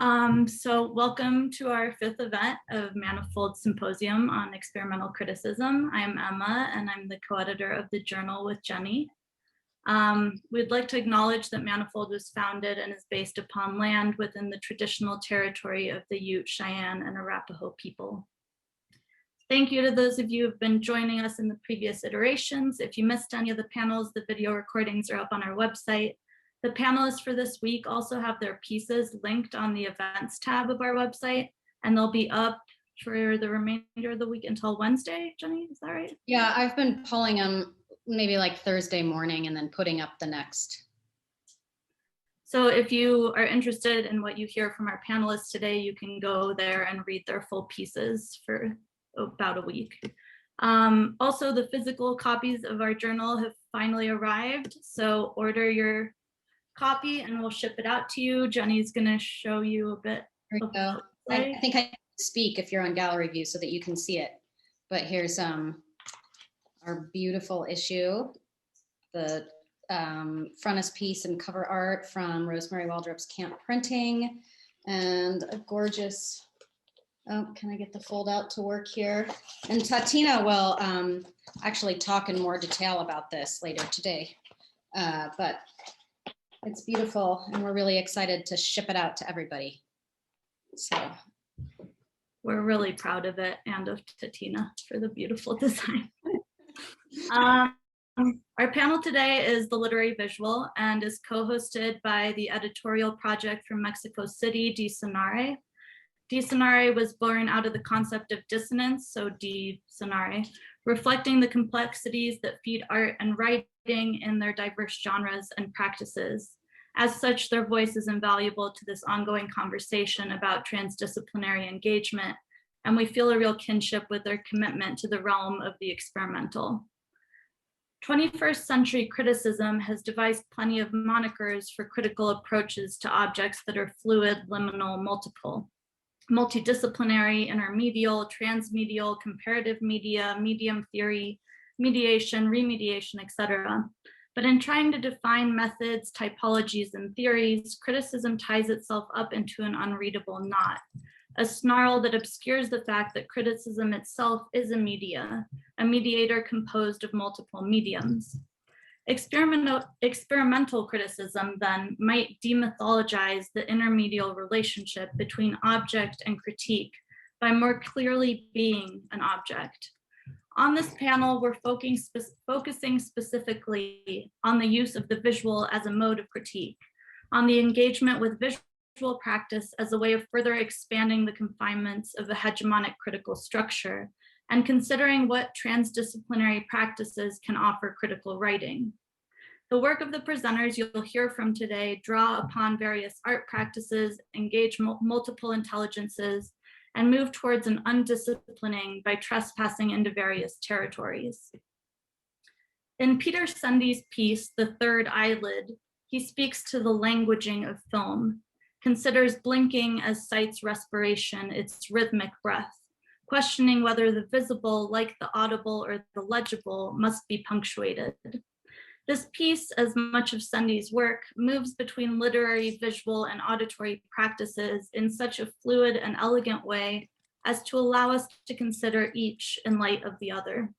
So welcome to our fifth event of Manifold Symposium on Experimental Criticism. I'm Emma, and I'm the co-editor of the journal with Jenny. We'd like to acknowledge that Manifold was founded and is based upon land within the traditional territory of the Ute, Cheyenne, and Arapaho people. Thank you to those of you who have been joining us in the previous iterations. If you missed any of the panels, the video recordings are up on our website. The panelists for this week also have their pieces linked on the events tab of our website, and they'll be up for the remainder of the week until Wednesday. Jenny, is that right? Yeah, I've been pulling them maybe like Thursday morning and then putting up the next. So if you are interested in what you hear from our panelists today, you can go there and read their full pieces for about a week. Also, the physical copies of our journal have finally arrived, so order your copy and we'll ship it out to you. Jenny's going to show you a bit. Here we go. I think I speak if you're on gallery view so that you can see it. But here's our beautiful issue, the frontispiece and cover art from Rosemary Waldrop's Camp Printing, and a gorgeous, oh, can I get the fold out to work here? And Tatina will actually talk in more detail about this later today. But it's beautiful, and we're really excited to ship it out to everybody. So we're really proud of it and of Tatina for the beautiful design. Our panel today is The Literary Visual and is co-hosted by the editorial project from Mexico City, diSonare. diSonare was born out of the concept of dissonance, so diSonare, reflecting the complexities that feed art and writing in their diverse genres and practices. As such, their voice is invaluable to this ongoing conversation about transdisciplinary engagement, and we feel a real kinship with their commitment to the realm of the experimental. 21st century criticism has devised plenty of monikers for critical approaches to objects that are fluid, liminal, multidisciplinary, intermedial, transmedial, comparative media, medium theory, mediation, remediation, etc. But in trying to define methods, typologies, and theories, criticism ties itself up into an unreadable knot, a snarl that obscures the fact that criticism itself is a media, a mediator composed of multiple mediums. Experimental criticism, then, might demythologize the intermedial relationship between object and critique by more clearly being an object. On this panel, we're focusing specifically on the use of the visual as a mode of critique, on the engagement with visual practice as a way of further expanding the confinements of a hegemonic critical structure, and considering what transdisciplinary practices can offer critical writing. The work of the presenters you'll hear from today draw upon various art practices, engage multiple intelligences, and move towards an undisciplining by trespassing into various territories. In Peter Szendy's piece, The Third Eyelid, he speaks to the languaging of film, considers blinking as sight's respiration, its rhythmic breath, questioning whether the visible, like the audible or the legible, must be punctuated. This piece, as much of Szendy's work, moves between literary, visual, and auditory practices in such a fluid and elegant way as to allow us to consider each in light of the other.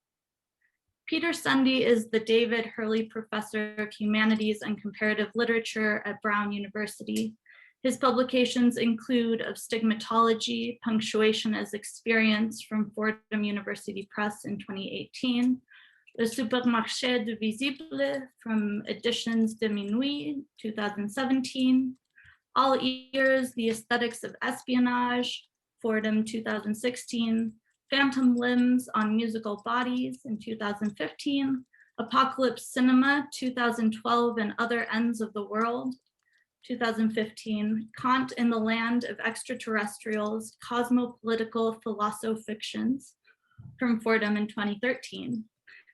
Peter Szendy is the David Hurley Professor of Humanities and Comparative Literature at Brown University. His publications include Of Stigmatology, Punctuation as Experience from Fordham University Press in 2018, Le Supermarché du Visible from Editions de Minuit, 2017, All Ears, The Aesthetics of Espionage, Fordham, 2016, Phantom Limbs on Musical Bodies in 2015, Apocalypse Cinema, 2012, and Other Ends of the World, 2015, Kant in the Land of Extraterrestrials, Cosmopolitical Philosoph-Fictions from Fordham in 2013.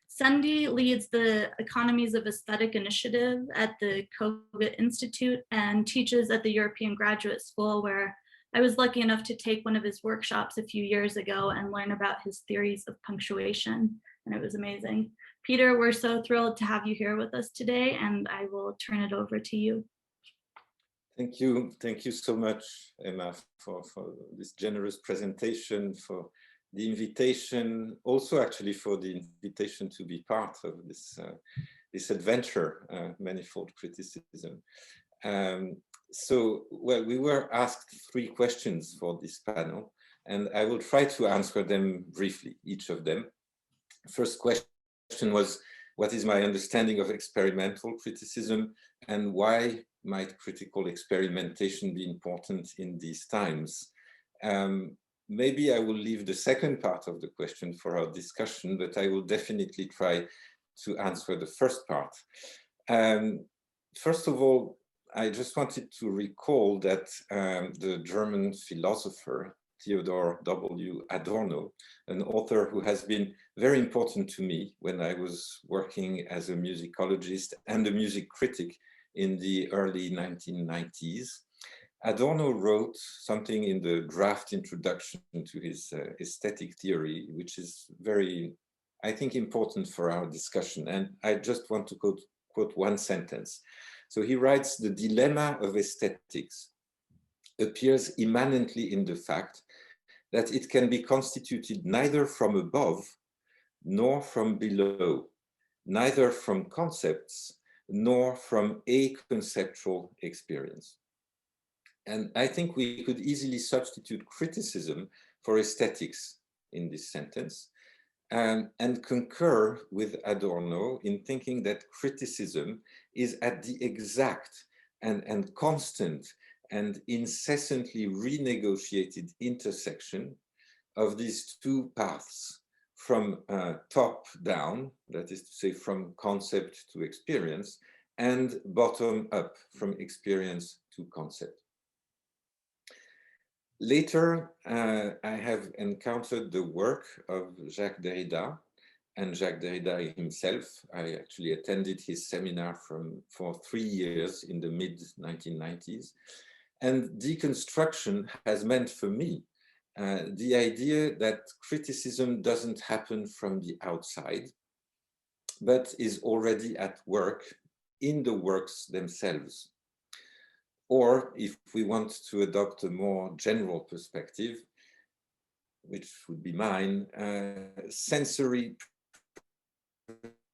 Szendy leads the Economies of Aesthetic Initiative at the Kogut Institute and teaches at the European Graduate School, where I was lucky enough to take one of his workshops a few years ago and learn about his theories of punctuation, and it was amazing. Peter, we're so thrilled to have you here with us today, and I will turn it over to you. Thank you so much, Emma, for this generous presentation, for the invitation, also actually for the invitation to be part of this, this adventure, manifold criticism. So, well, we were asked 3 questions for this panel, and I will try to answer them briefly, each of them. First question was, what is my understanding of experimental criticism, and why might critical experimentation be important in these times? Maybe I will leave the second part of the question for our discussion, but I will definitely try to answer the first part. First of all, I just wanted to recall that the German philosopher Theodor W. Adorno, an author who has been very important to me when I was working as a musicologist and a music critic in the early 1990s. Adorno wrote something in the draft introduction to his aesthetic theory, which is very, I think, important for our discussion. And I just want to quote one sentence. So he writes, the dilemma of aesthetics appears immanently in the fact that it can be constituted neither from above nor from below, neither from concepts nor from a conceptual experience. And I think we could easily substitute criticism for aesthetics in this sentence, and concur with Adorno in thinking that criticism is at the exact and constant and incessantly renegotiated intersection of these 2 paths, from top down, that is to say from concept to experience, and bottom up, from experience to concept. Later, I have encountered the work of Jacques Derrida, and Jacques Derrida himself. I actually attended his seminar for 3 years in the mid-1990s. And deconstruction has meant for me the idea that criticism doesn't happen from the outside, but is already at work in the works themselves. Or if we want to adopt a more general perspective, which would be mine, sensory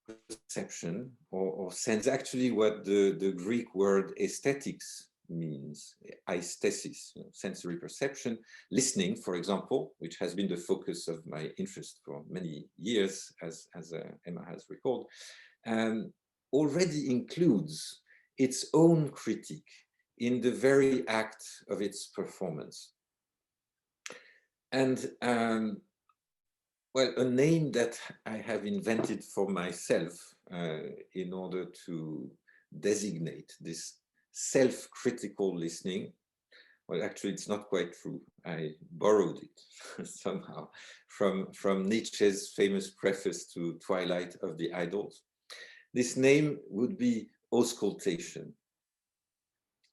perception or sense, actually what the Greek word aesthetics means, aesthesis, sensory perception, listening, for example, which has been the focus of my interest for many years, as Emma has recalled, already includes its own critique in the very act of its performance. And well, a name that I have invented for myself in order to designate this self-critical listening, well, actually, it's not quite true. I borrowed it somehow from Nietzsche's famous preface to Twilight of the Idols. This name would be auscultation.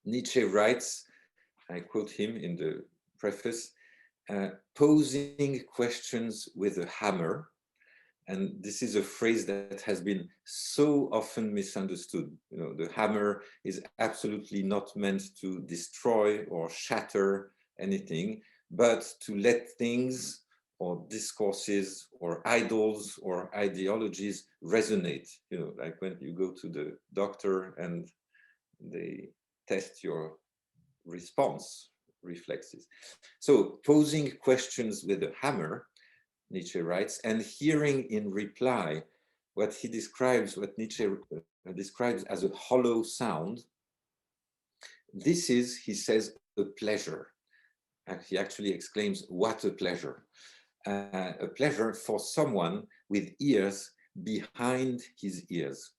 Nietzsche writes, I quote him in the preface, posing questions with a hammer. And this is a phrase that has been so often misunderstood. You know, the hammer is absolutely not meant to destroy or shatter anything, but to let things or discourses or idols or ideologies resonate. You know, like when you go to the doctor and they test your response reflexes. So posing questions with a hammer, Nietzsche writes, and hearing in reply what he describes, what Nietzsche describes as a hollow sound. This is, he says, a pleasure. And he actually exclaims, what a pleasure. A pleasure for someone with ears behind his ears.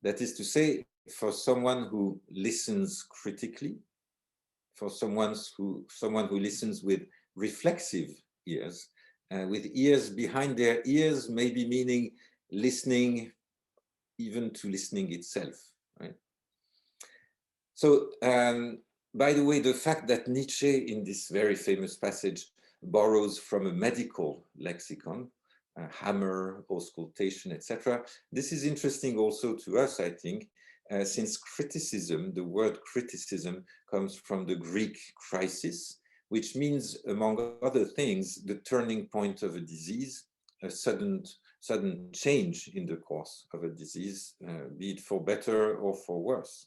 That is to say, for someone who listens critically, for someone who listens with reflexive ears, with ears behind their ears, maybe meaning listening even to listening itself, right? So, by the way, the fact that Nietzsche in this very famous passage borrows from a medical lexicon, hammer, auscultation, etc., this is interesting also to us, I think, since criticism, the word criticism comes from the Greek crisis, which means, among other things, the turning point of a disease, a sudden change in the course of a disease, be it for better or for worse,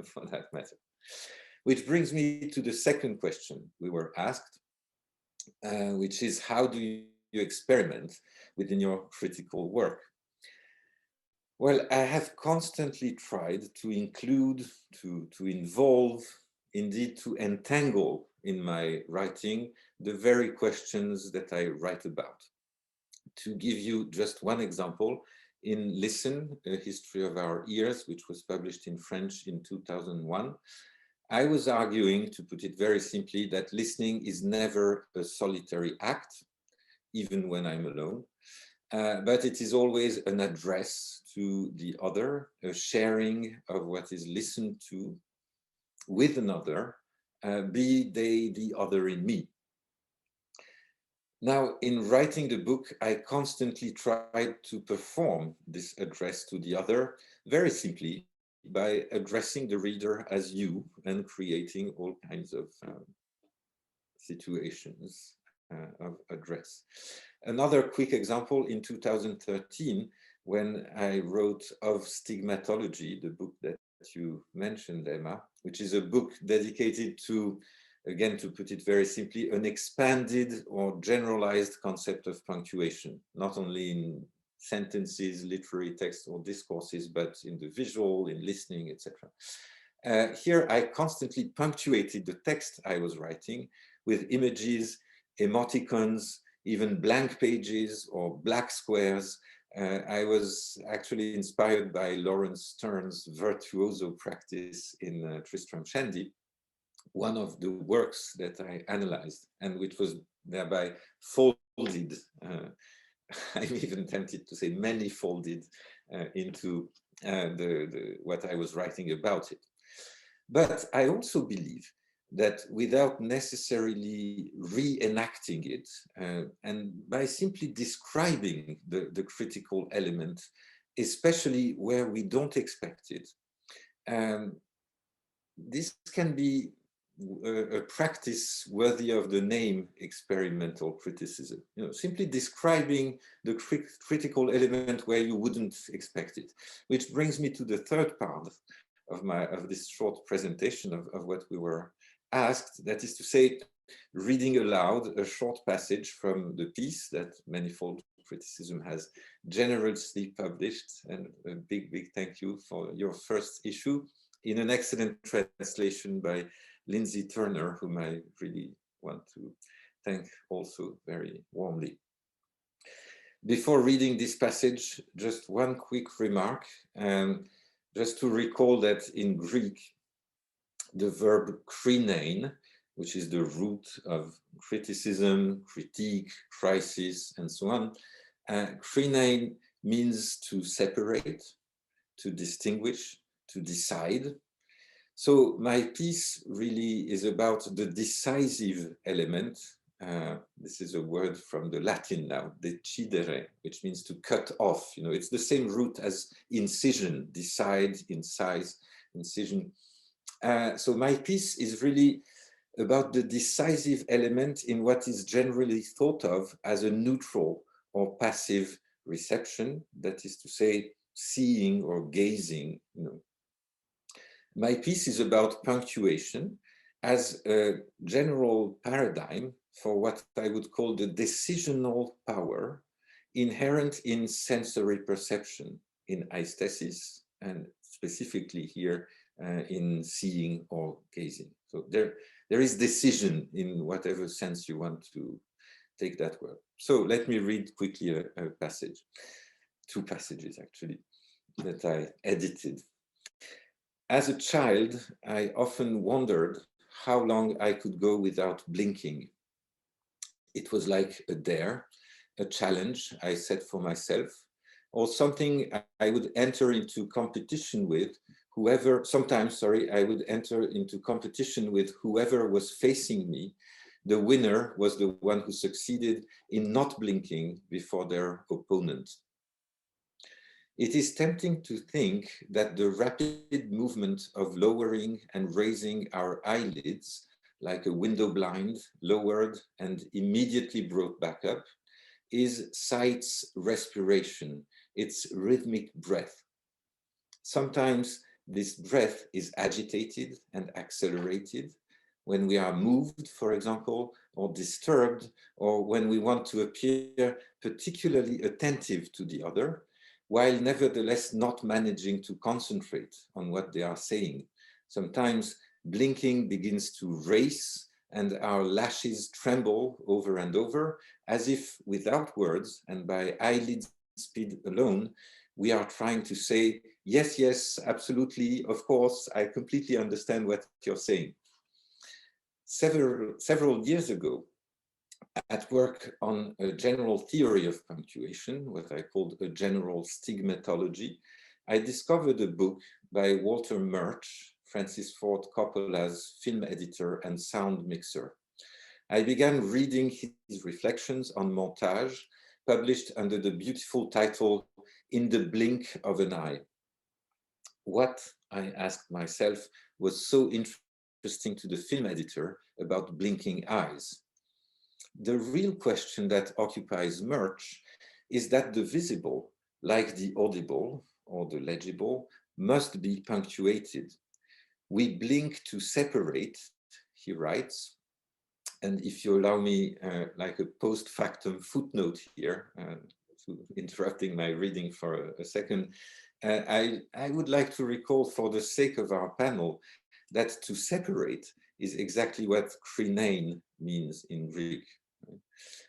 for that matter. Which brings me to the second question we were asked, which is, how do you experiment within your critical work? Well, I have constantly tried to include, to involve, indeed to entangle in my writing the very questions that I write about. To give you just one example, in Listen, A History of Our Ears, which was published in French in 2001, I was arguing, to put it very simply, that listening is never a solitary act, even when I'm alone, but it is always an address to the other, a sharing of what is listened to with another, be they the other in me. Now, in writing the book, I constantly tried to perform this address to the other, very simply by addressing the reader as you and creating all kinds of situations of address. Another quick example, in 2013, when I wrote Of Stigmatology, the book that you mentioned, Emma, which is a book dedicated to, again, to put it very simply, an expanded or generalized concept of punctuation, not only in sentences, literary texts or discourses, but in the visual, in listening, etc. Here I constantly punctuated the text I was writing with images, emoticons, even blank pages or black squares. I was actually inspired by Lawrence Stern's virtuoso practice in Tristram Shandy, one of the works that I analyzed and which was thereby folded, I'm even tempted to say many-folded into what I was writing about it. But I also believe that without necessarily reenacting it, and by simply describing the critical element, especially where we don't expect it, this can be a practice worthy of the name experimental criticism. You know, simply describing the critical element where you wouldn't expect it. Which brings me to the third part of this short presentation of what we were asked, that is to say, reading aloud a short passage from the piece that Manifold Criticism has generously published, and a big thank you for your first issue in an excellent translation by Lindsay Turner, whom I really want to thank also very warmly. Before reading this passage, just one quick remark, just to recall that in Greek, the verb krinein, which is the root of criticism, critique, crisis, and so on, krinein means to separate, to distinguish, to decide. So my piece really is about the decisive element. This is a word from the Latin now, decidere, which means to cut off. You know, it's the same root as incision, decide, incise, incision. So my piece is really about the decisive element in what is generally thought of as a neutral or passive reception, that is to say, seeing or gazing. You know. My piece is about punctuation as a general paradigm for what I would call the decisional power inherent in sensory perception, in aesthesis, and specifically here in seeing or gazing. So there is decision in whatever sense you want to take that word. So let me read quickly a passage, two passages actually, that I edited. As a child, I often wondered how long I could go without blinking. It was like a dare, a challenge I set for myself, or something I would enter into competition with I would enter into competition with whoever was facing me. The winner was the one who succeeded in not blinking before their opponent. It is tempting to think that the rapid movement of lowering and raising our eyelids, like a window blind, lowered and immediately brought back up, is sight's respiration, its rhythmic breath. Sometimes this breath is agitated and accelerated when we are moved, for example, or disturbed, or when we want to appear particularly attentive to the other, while nevertheless not managing to concentrate on what they are saying. Sometimes blinking begins to race and our lashes tremble over and over, as if without words and by eyelid speed alone, we are trying to say, yes, yes, absolutely, of course, I completely understand what you're saying. Several years ago, at work on a general theory of punctuation, what I called a general stigmatology, I discovered a book by Walter Murch, Francis Ford Coppola's film editor and sound mixer. I began reading his reflections on montage, published under the beautiful title, In the Blink of an Eye. What, I asked myself, was so interesting to the film editor about blinking eyes? The real question that occupies Murch is that the visible, like the audible or the legible, must be punctuated. We blink to separate, he writes, and if you allow me like a post-factum footnote here, interrupting my reading for a second, I would like to recall for the sake of our panel that to separate is exactly what krinein means in Greek.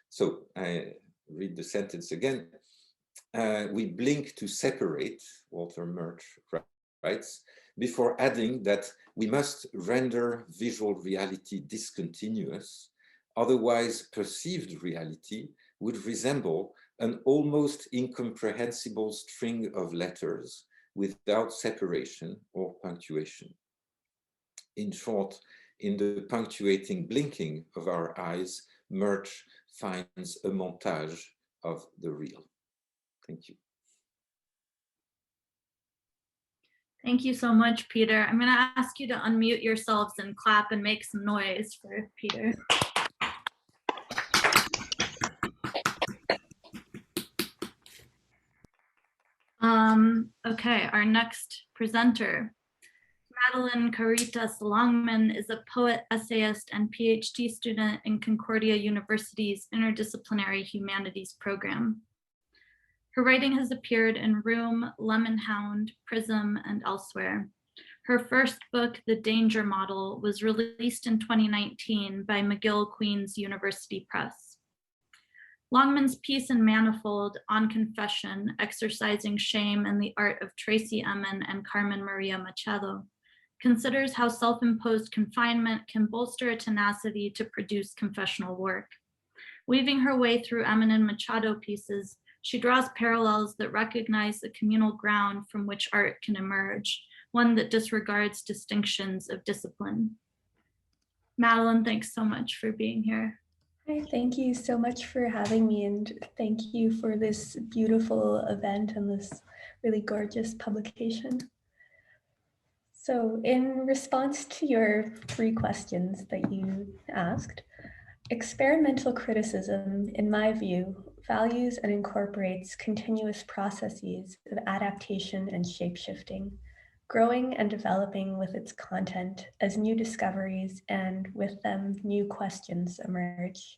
So I read the sentence again. We blink to separate, Walter Murch writes, before adding that we must render visual reality discontinuous, otherwise perceived reality would resemble an almost incomprehensible string of letters without separation or punctuation. In short, in the punctuating blinking of our eyes, Murch finds a montage of the real. Thank you. Thank you so much, Peter. I'm going to ask you to unmute yourselves and clap and make some noise for Peter. Okay, our next presenter, Madeline Karitas Longman, is a poet, essayist, and PhD student in Concordia University's Interdisciplinary Humanities program. Her writing has appeared in Room, Lemon Hound, Prism, and elsewhere. Her first book, The Danger Model, was released in 2019 by McGill Queen's University Press. Longman's piece in Manifold, On Confession, Exercising Shame and the Art of Tracy Emin and Carmen Maria Machado, considers how self-imposed confinement can bolster a tenacity to produce confessional work. Weaving her way through Emin and Machado pieces, she draws parallels that recognize the communal ground from which art can emerge, one that disregards distinctions of discipline. Madeline, thanks so much for being here. Hi, thank you so much for having me, and thank you for this beautiful event and this really gorgeous publication. So in response to your 3 questions that you asked, experimental criticism, in my view, values and incorporates continuous processes of adaptation and shapeshifting, growing and developing with its content as new discoveries and with them new questions emerge.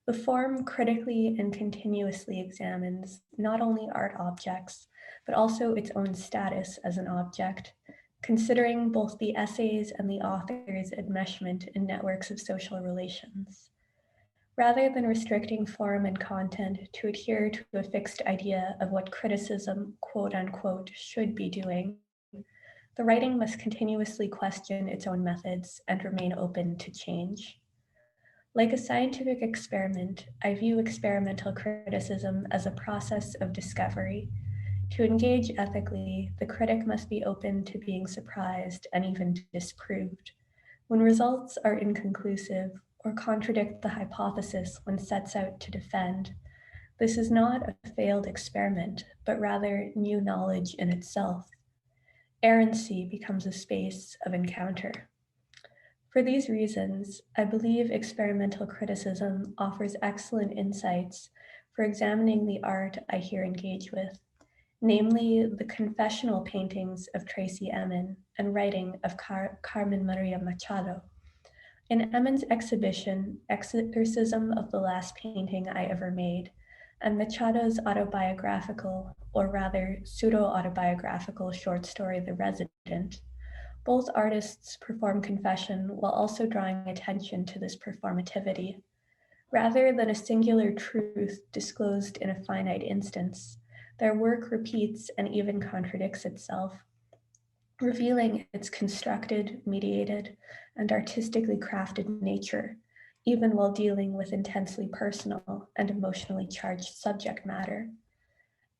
The form critically and continuously examines not only art objects, but also its own status as an object, considering both the essays and the author's enmeshment in networks of social relations. Rather than restricting form and content to adhere to a fixed idea of what criticism, quote unquote, should be doing, the writing must continuously question its own methods and remain open to change. Like a scientific experiment, I view experimental criticism as a process of discovery. To engage ethically, the critic must be open to being surprised and even disproved. When results are inconclusive or contradict the hypothesis one sets out to defend, This is not a failed experiment, but rather new knowledge in itself. Errancy becomes a space of encounter. For these reasons, I believe experimental criticism offers excellent insights for examining the art I here engage with, namely the confessional paintings of Tracy Emin and writing of Carmen Maria Machado. In Emin's exhibition, Exorcism of the Last Painting I Ever Made, and Machado's autobiographical, or rather pseudo-autobiographical short story, The Resident, both artists perform confession while also drawing attention to this performativity. Rather than a singular truth disclosed in a finite instance, their work repeats and even contradicts itself, revealing its constructed, mediated, and artistically crafted nature, even while dealing with intensely personal and emotionally charged subject matter.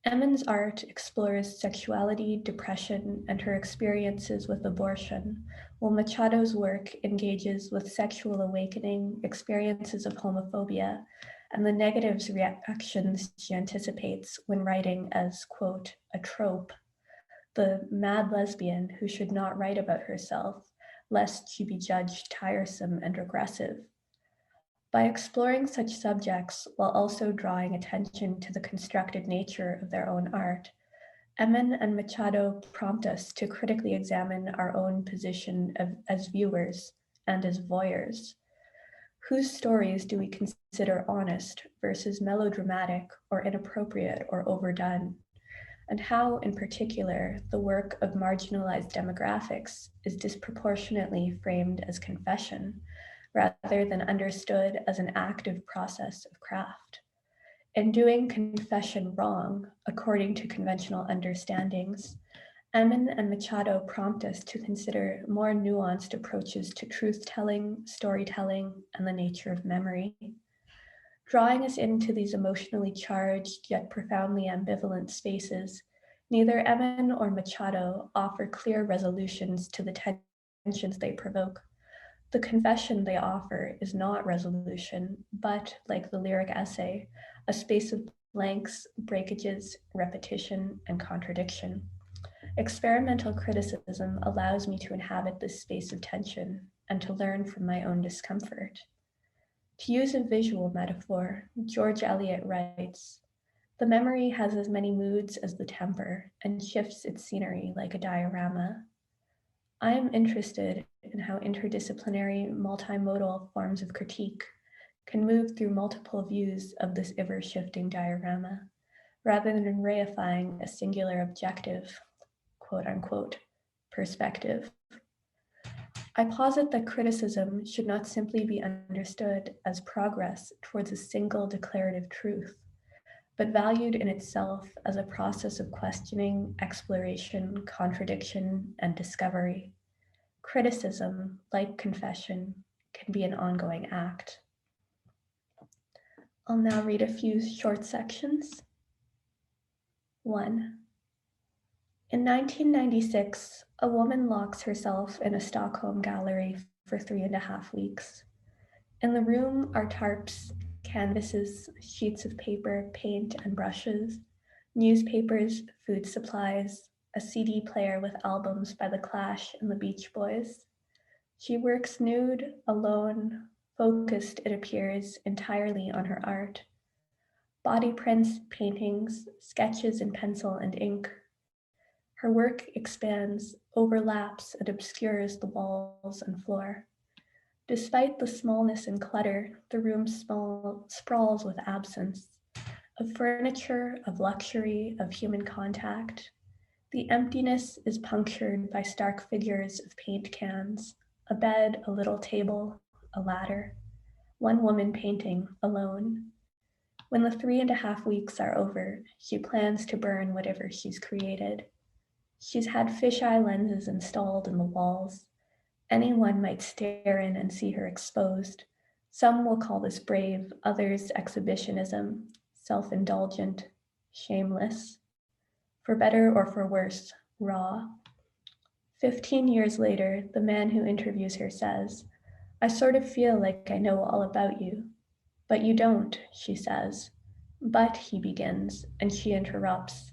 Emin's art explores sexuality, depression, and her experiences with abortion, while Machado's work engages with sexual awakening, experiences of homophobia, and the negative reactions she anticipates when writing as, quote, a trope, the mad lesbian who should not write about herself, lest she be judged tiresome and regressive. By exploring such subjects while also drawing attention to the constructed nature of their own art, Emin and Machado prompt us to critically examine our own position as viewers and as voyeurs. Whose stories do we consider honest versus melodramatic or inappropriate or overdone? And how, in particular, the work of marginalized demographics is disproportionately framed as confession, rather than understood as an active process of craft. In doing confession wrong, according to conventional understandings, Emin and Machado prompt us to consider more nuanced approaches to truth-telling, storytelling, and the nature of memory. Drawing us into these emotionally charged yet profoundly ambivalent spaces, neither Emin or Machado offer clear resolutions to the tensions they provoke. The confession they offer is not resolution, but, like the lyric essay, a space of blanks, breakages, repetition, and contradiction. Experimental criticism allows me to inhabit this space of tension and to learn from my own discomfort. To use a visual metaphor, George Eliot writes, "The memory has as many moods as the temper and shifts its scenery like a diorama." I am interested in how interdisciplinary, multimodal forms of critique can move through multiple views of this ever-shifting diorama, rather than reifying a singular objective, quote-unquote, perspective. I posit that criticism should not simply be understood as progress towards a single declarative truth, but valued in itself as a process of questioning, exploration, contradiction, and discovery. Criticism, like confession, can be an ongoing act. I'll now read a few short sections. 1. In 1996, a woman locks herself in a Stockholm gallery for 3.5 weeks. In the room are tarps, canvases, sheets of paper, paint, and brushes, newspapers, food supplies, a CD player with albums by The Clash and the Beach Boys. She works nude, alone, focused, it appears, entirely on her art. Body prints, paintings, sketches in pencil and ink. Her work expands, overlaps, and obscures the walls and floor. Despite the smallness and clutter, the room sprawls with absence, of furniture, of luxury, of human contact. The emptiness is punctured by stark figures of paint cans, a bed, a little table, a ladder, one woman painting alone. When the 3.5 weeks are over, she plans to burn whatever she's created. She's had fisheye lenses installed in the walls. Anyone might stare in and see her exposed. Some will call this brave, others exhibitionism, self-indulgent, shameless. For better or for worse, raw. 15 years later, the man who interviews her says, "I sort of feel like I know all about you." "But you don't," she says. But, he begins, and she interrupts.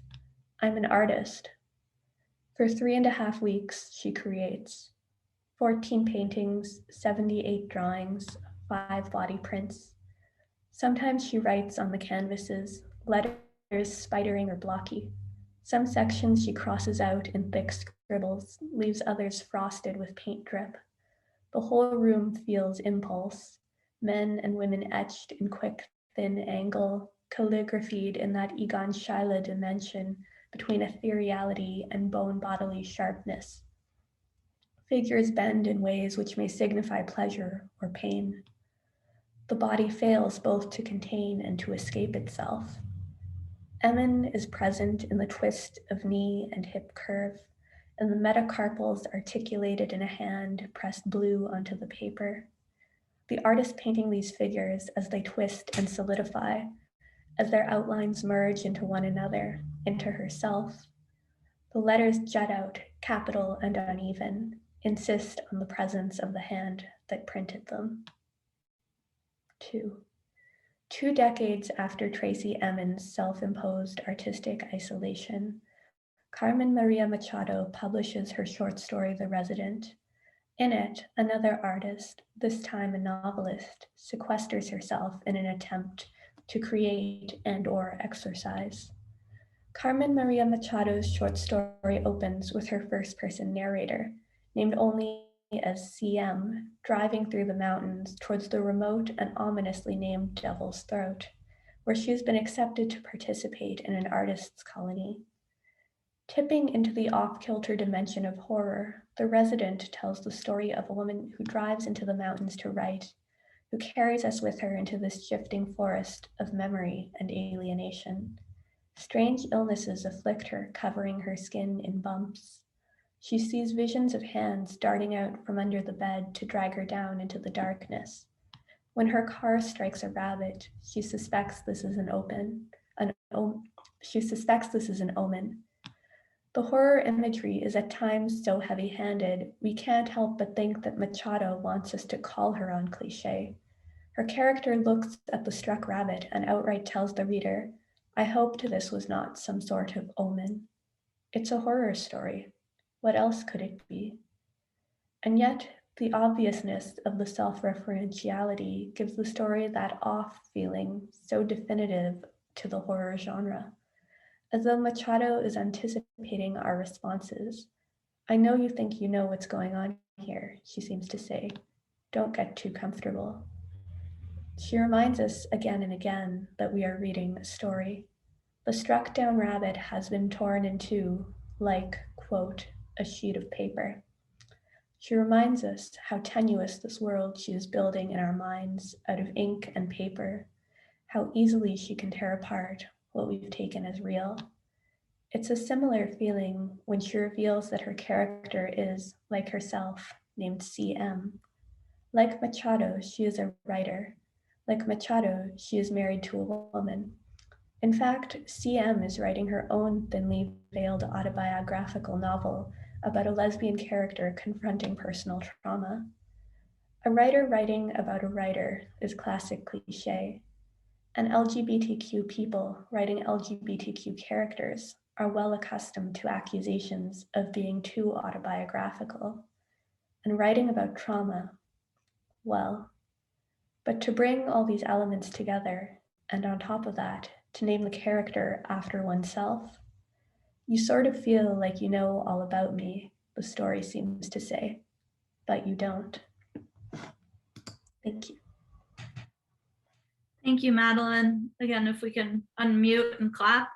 I'm an artist. For 3.5 weeks, she creates 14 paintings, 78 drawings, 5 body prints. Sometimes she writes on the canvases, letters spidering or blocky. Some sections she crosses out in thick scribbles, leaves others frosted with paint drip. The whole room feels impulse, men and women etched in quick, thin angle, calligraphied in that Egon Schiele dimension between ethereality and bone bodily sharpness. Figures bend in ways which may signify pleasure or pain. The body fails both to contain and to escape itself. Emin is present in the twist of knee and hip curve, and the metacarpals articulated in a hand pressed blue onto the paper. The artist painting these figures as they twist and solidify, as their outlines merge into one another, into herself. The letters jut out, capital and uneven, insist on the presence of the hand that printed them. 2 decades after Tracy Emin's self-imposed artistic isolation, Carmen Maria Machado publishes her short story, The Resident. In it, another artist, this time a novelist, sequesters herself in an attempt to create and/or exercise. Carmen Maria Machado's short story opens with her first-person narrator, named only as CM, driving through the mountains towards the remote and ominously named Devil's Throat, where she has been accepted to participate in an artist's colony. Tipping into the off-kilter dimension of horror, The Resident tells the story of a woman who drives into the mountains to write, who carries us with her into this shifting forest of memory and alienation. Strange illnesses afflict her, covering her skin in bumps. She sees visions of hands darting out from under the bed to drag her down into the darkness. When her car strikes a rabbit, she suspects this is an omen. The horror imagery is at times so heavy-handed, we can't help but think that Machado wants us to call her on cliché. Her character looks at the struck rabbit and outright tells the reader, I hoped this was not some sort of omen. It's a horror story. What else could it be? And yet, the obviousness of the self-referentiality gives the story that off feeling so definitive to the horror genre, as though Machado is anticipating our responses. I know you think you know what's going on here, she seems to say. Don't get too comfortable. She reminds us again and again that we are reading a story. The struck down rabbit has been torn in two, like, quote, a sheet of paper. She reminds us how tenuous this world she is building in our minds out of ink and paper, how easily she can tear apart what we've taken as real. It's a similar feeling when she reveals that her character is, like herself, named CM. Like Machado, she is a writer. Like Machado, she is married to a woman. In fact, CM is writing her own thinly veiled autobiographical novel about a lesbian character confronting personal trauma. A writer writing about a writer is classic cliché, and LGBTQ people writing LGBTQ characters are well accustomed to accusations of being too autobiographical. And writing about trauma, well, but to bring all these elements together, and on top of that, to name the character after oneself, you sort of feel like you know all about me, the story seems to say, but you don't. Thank you. Thank you, Madeline. Again, if we can unmute and clap.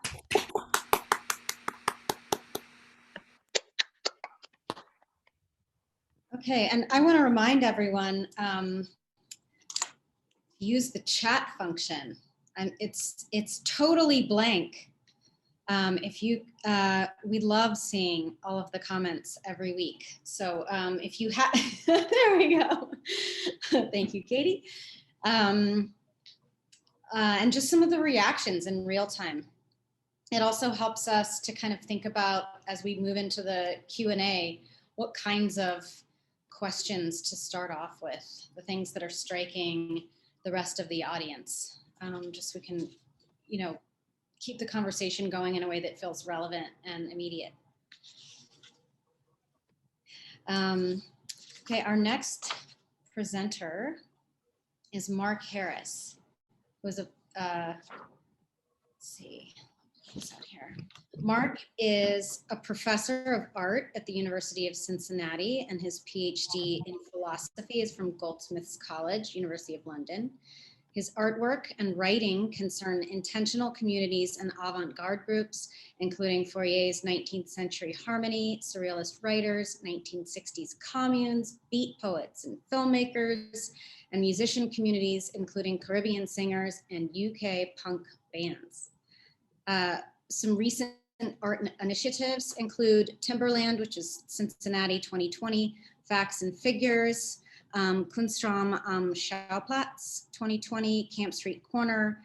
Okay, and I want to remind everyone, use the chat function, and it's totally blank. We love seeing all of the comments every week. So if you have, there we go. Thank you, Katie. And just some of the reactions in real time. It also helps us to kind of think about, as we move into the Q&A, what kinds of questions to start off with, the things that are striking the rest of the audience. Just we can you know, keep the conversation going in a way that feels relevant and immediate. Okay, our next presenter is Mark Harris, who is let's see, what's out here. Mark is a professor of art at the University of Cincinnati, and his PhD in philosophy is from Goldsmiths College, University of London. His artwork and writing concern intentional communities and avant-garde groups, including Fourier's 19th century harmony, surrealist writers, 1960s communes, beat poets and filmmakers, and musician communities, including Caribbean singers and UK punk bands. Some recent art initiatives include Timberland, which is Cincinnati 2020, Facts and Figures, Kunstraum am Schauplatz 2020, Camp Street Corner,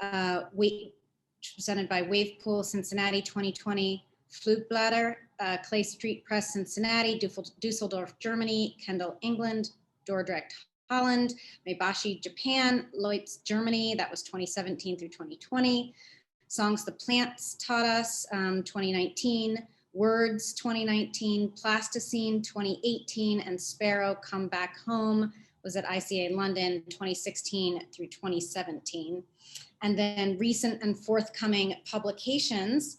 presented by Wavepool Cincinnati 2020, Flugblätter, Clay Street Press Cincinnati, Dusseldorf Germany, Kendall England, Dordrecht Holland, Maebashi Japan, Leutz Germany, that was 2017 through 2020, Songs the Plants Taught Us 2019, Words 2019, Plasticine 2018, and Sparrow Come Back Home was at ICA London 2016 through 2017. And then recent and forthcoming publications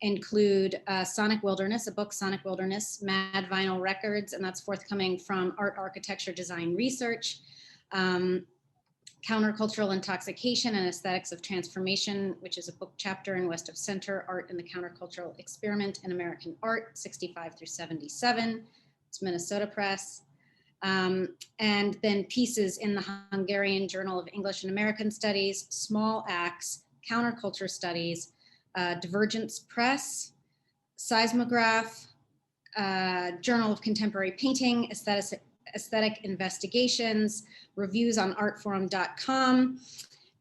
include Sonic Wilderness, a book, Sonic Wilderness, Mad Vinyl Records, and that's forthcoming from Art, Architecture, Design Research, Countercultural Intoxication and Aesthetics of Transformation, which is a book chapter in West of Center, Art and the Countercultural Experiment in American Art, 65 through 77. It's Minnesota Press. And then pieces in the Hungarian Journal of English and American Studies, Small Acts, Counterculture Studies, Divergence Press, Seismograph, Journal of Contemporary Painting, Aesthetic Investigations, reviews on artforum.com,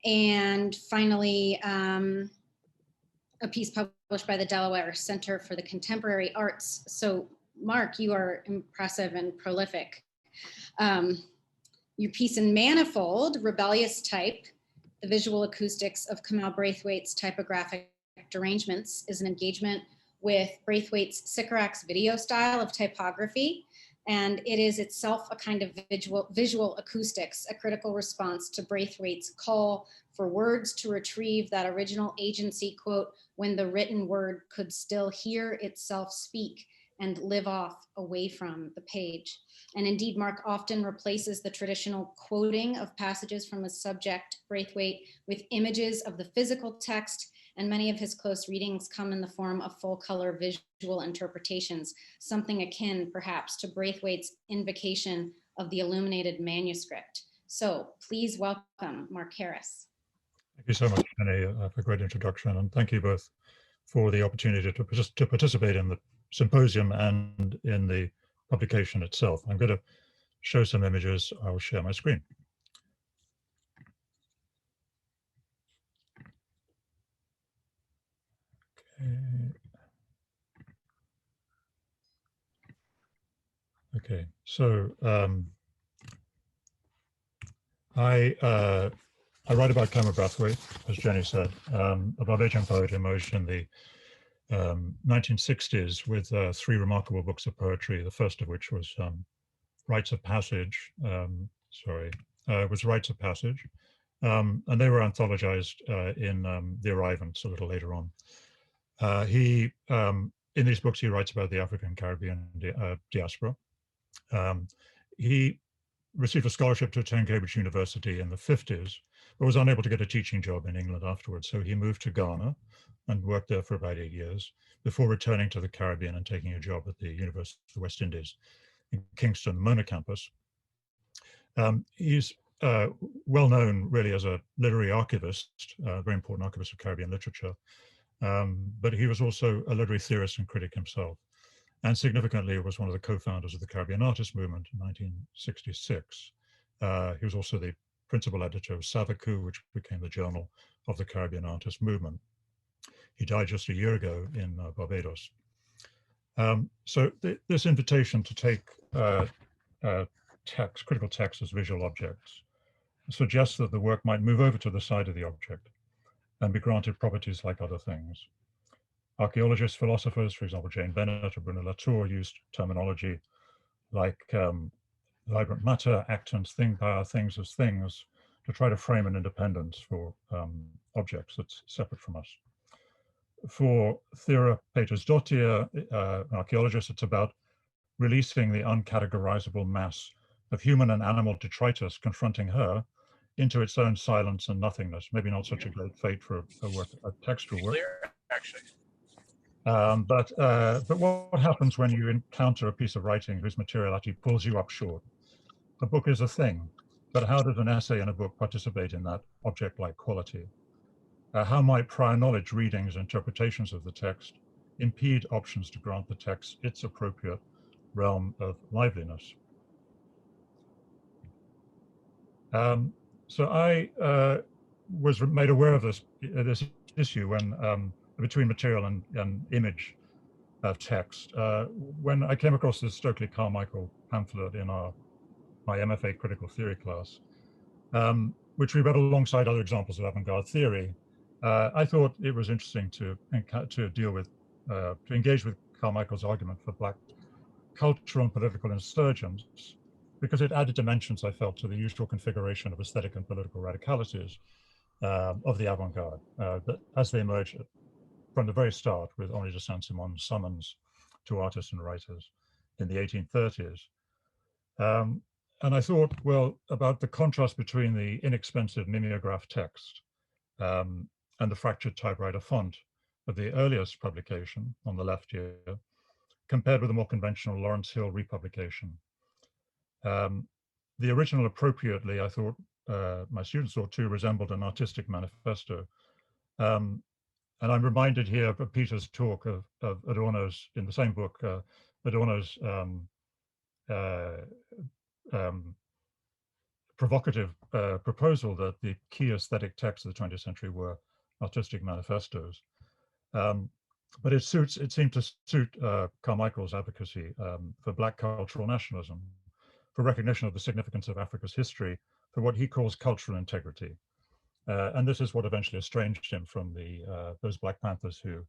and finally, a piece published by the Delaware Center for the Contemporary Arts. So Mark, you are impressive and prolific. Your piece in Manifold, Rebellious Type, the Visual Acoustics of Kamau Braithwaite's Typographic Derangements, is an engagement with Braithwaite's Sycorax video style of typography. And it is itself a kind of visual acoustics, a critical response to Braithwaite's call for words to retrieve that original agency, quote, when the written word could still hear itself speak and live off away from the page. And indeed, Mark often replaces the traditional quoting of passages from his subject, Braithwaite, with images of the physical text, and many of his close readings come in the form of full color visual interpretations, something akin perhaps to Braithwaite's invocation of the illuminated manuscript. So please welcome Mark Harris. Thank you so much, Jenny, for a great introduction, and thank you both for the opportunity to participate in the symposium and in the publication itself. I'm going to show some images. I'll share my screen. Okay, so I write about Kamau Braithwaite, as Jenny said, a Barbadian poet emerged in the 1960s with three remarkable books of poetry, the first of which was Rites of Passage, was Rites of Passage, and they were anthologized in The Arrivants a little later on. In these books, he writes about the African Caribbean diaspora. He received a scholarship to attend Cambridge University in the 50s, but was unable to get a teaching job in England afterwards. So he moved to Ghana and worked there for about 8 years before returning to the Caribbean and taking a job at the University of the West Indies in Kingston, the Mona campus. He's well known really as a literary archivist, a very important archivist of Caribbean literature, but he was also a literary theorist and critic himself. And significantly was one of the co-founders of the Caribbean Artist Movement in 1966. He was also the principal editor of Savaku, which became the journal of the Caribbean Artist Movement. He died just a year ago in Barbados. So this invitation to take critical text as visual objects suggests that the work might move over to the side of the object and be granted properties like other things. Archaeologists, philosophers, for example, Jane Bennett or Bruno Latour, used terminology like vibrant matter, actants, thing power, things as things, to try to frame an independence for objects that's separate from us. For Thera Petersdottir, an archaeologist, it's about releasing the uncategorizable mass of human and animal detritus confronting her into its own silence and nothingness. Maybe not such a great fate for a textual work. But what happens when you encounter a piece of writing whose materiality pulls you up short? A book is a thing, but how does an essay in a book participate in that object-like quality? How might prior knowledge, readings, interpretations of the text impede options to grant the text its appropriate realm of liveliness? So I was made aware of this issue when between material and image of text when I came across this Stokely Carmichael pamphlet in my MFA critical theory class, which we read alongside other examples of avant-garde theory. I thought it was interesting to deal with, to engage with Carmichael's argument for Black cultural and political insurgents, because it added dimensions, I felt, to the usual configuration of aesthetic and political radicalities of the avant-garde as they emerged from the very start with Henri de Saint-Simon's summons to artists and writers in the 1830s. And I thought, well, about the contrast between the inexpensive mimeograph text and the fractured typewriter font of the earliest publication on the left here, compared with the more conventional Lawrence Hill republication. The original appropriately, I thought, my students thought too, resembled an artistic manifesto. And I'm reminded here of Peter's talk of Adorno's, in the same book, Adorno's provocative proposal that the key aesthetic texts of the 20th century were artistic manifestos. But it seemed to suit Carmichael's advocacy for Black cultural nationalism, for recognition of the significance of Africa's history, for what he calls cultural integrity. And this is what eventually estranged him from those Black Panthers who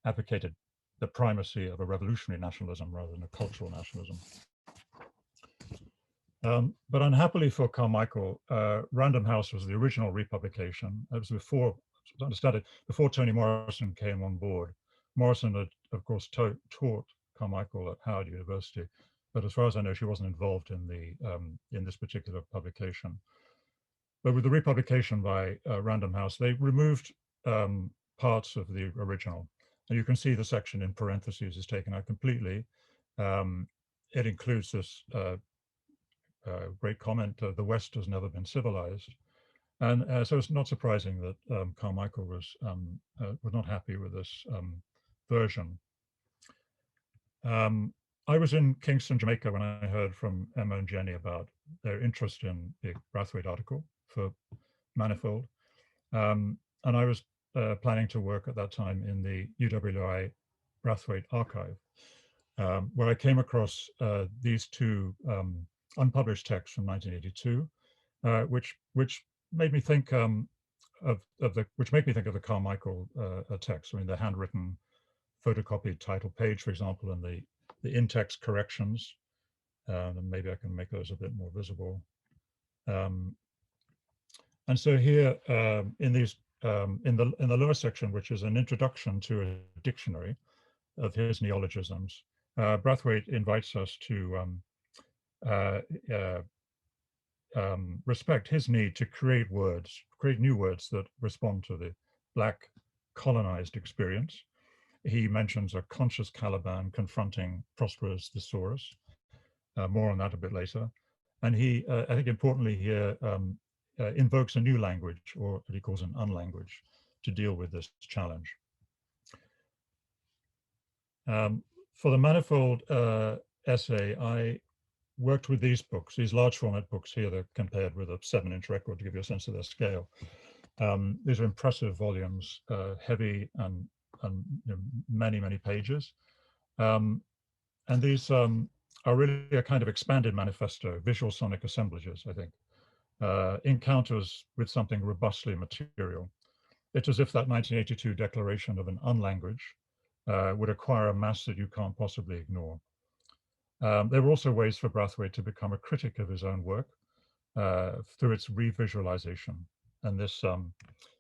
advocated the primacy of a revolutionary nationalism rather than a cultural nationalism. But unhappily for Carmichael, Random House was the original republication. It was before, understand it, before Toni Morrison came on board. Morrison had, of course, taught Carmichael at Howard University, but as far as I know, she wasn't involved in this particular publication. But with the republication by Random House, they removed parts of the original. And you can see the section in parentheses is taken out completely. It includes this great comment, the West has never been civilized. And so it's not surprising that Carmichael was not happy with this version. I was in Kingston, Jamaica, when I heard from Emma and Jenny about their interest in the Brathwaite article for Manifold. And I was planning to work at that time in the UWI Brathwaite archive, where I came across these two unpublished texts from 1982, which made me think of the Carmichael text. I mean, the handwritten, photocopied title page, for example, and the in-text corrections. And maybe I can make those a bit more visible. And so here in the lower section, which is an introduction to a dictionary of his neologisms, Brathwaite invites us to respect his need to create new words that respond to the Black colonized experience. He mentions a conscious Caliban confronting prosperous thesaurus. More on that a bit later. And he, I think importantly here, invokes a new language, or what he calls an unlanguage, to deal with this challenge. For the Manifold essay, I worked with these books, these large format books here. They're compared with a 7-inch record to give you a sense of their scale. These are impressive volumes, heavy and many, many pages. And these are really a kind of expanded manifesto, visual sonic assemblages, I think. Encounters with something robustly material. It's as if that 1982 declaration of an unlanguage would acquire a mass that you can't possibly ignore. There were also ways for Brathwaite to become a critic of his own work through its revisualization. And this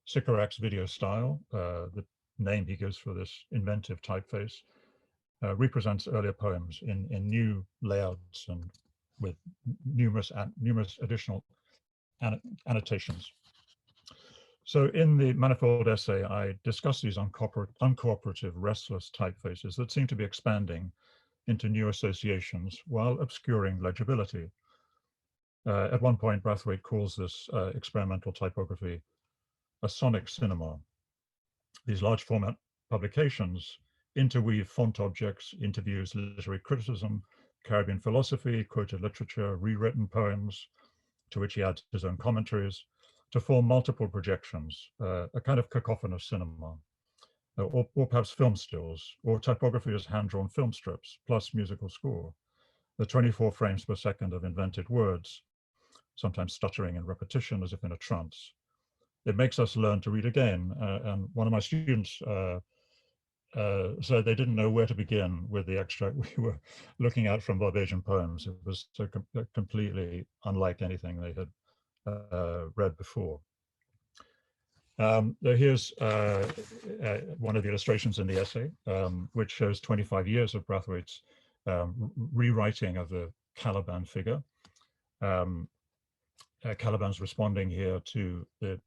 Sycorax video style, the name he gives for this inventive typeface, represents earlier poems in new layouts and with numerous additional annotations. So in the manifold essay, I discuss these uncooperative, restless typefaces that seem to be expanding into new associations while obscuring legibility. At one point, Brathwaite calls this experimental typography a sonic cinema. These large format publications interweave font objects, interviews, literary criticism, Caribbean philosophy, quoted literature, rewritten poems, to which he adds his own commentaries, to form multiple projections, a kind of cacophonous cinema, or perhaps film stills, or typography as hand-drawn film strips, plus musical score, the 24 frames per second of invented words, sometimes stuttering in repetition as if in a trance. It makes us learn to read again. And one of my students said they didn't know where to begin with the extract we were looking at from Barbadian poems. It was so completely unlike anything they had read before. Here's one of the illustrations in the essay, which shows 25 years of Brathwaite's rewriting of the Caliban figure. Caliban's responding here to the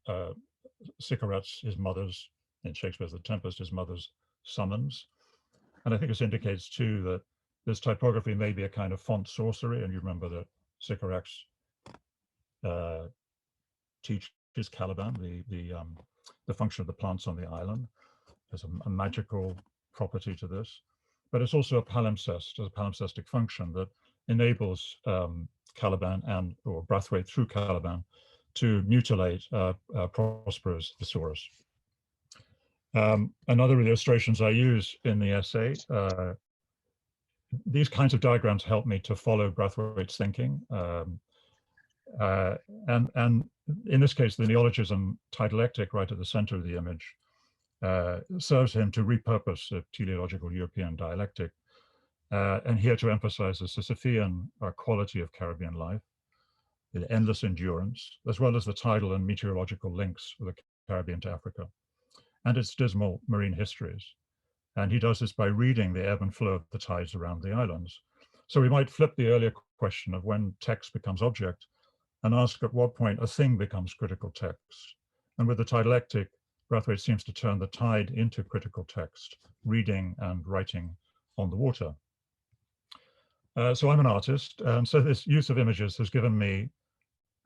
Sycorax, his mother's, in Shakespeare's The Tempest, his mother's summons. And I think this indicates too that this typography may be a kind of font sorcery. And you remember that Sycorax teaches Caliban the function of the plants on the island. There's a magical property to this, but it's also a palimpsest, a palimpsestic function that enables Caliban or Brathwaite through Caliban to mutilate Prosperous thesaurus. Another of the illustrations I use in the essay, these kinds of diagrams help me to follow Brathwaite's thinking. And in this case, the neologism tidialectic right at the center of the image serves him to repurpose a teleological European dialectic, and here to emphasize the Sisyphean quality of Caribbean life, the endless endurance, as well as the tidal and meteorological links of the Caribbean to Africa, and its dismal marine histories. And he does this by reading the ebb and flow of the tides around the islands. So we might flip the earlier question of when text becomes object and ask at what point a thing becomes critical text. And with the tidialectic, Brathwaite seems to turn the tide into critical text, reading and writing on the water. So I'm an artist, and so this use of images has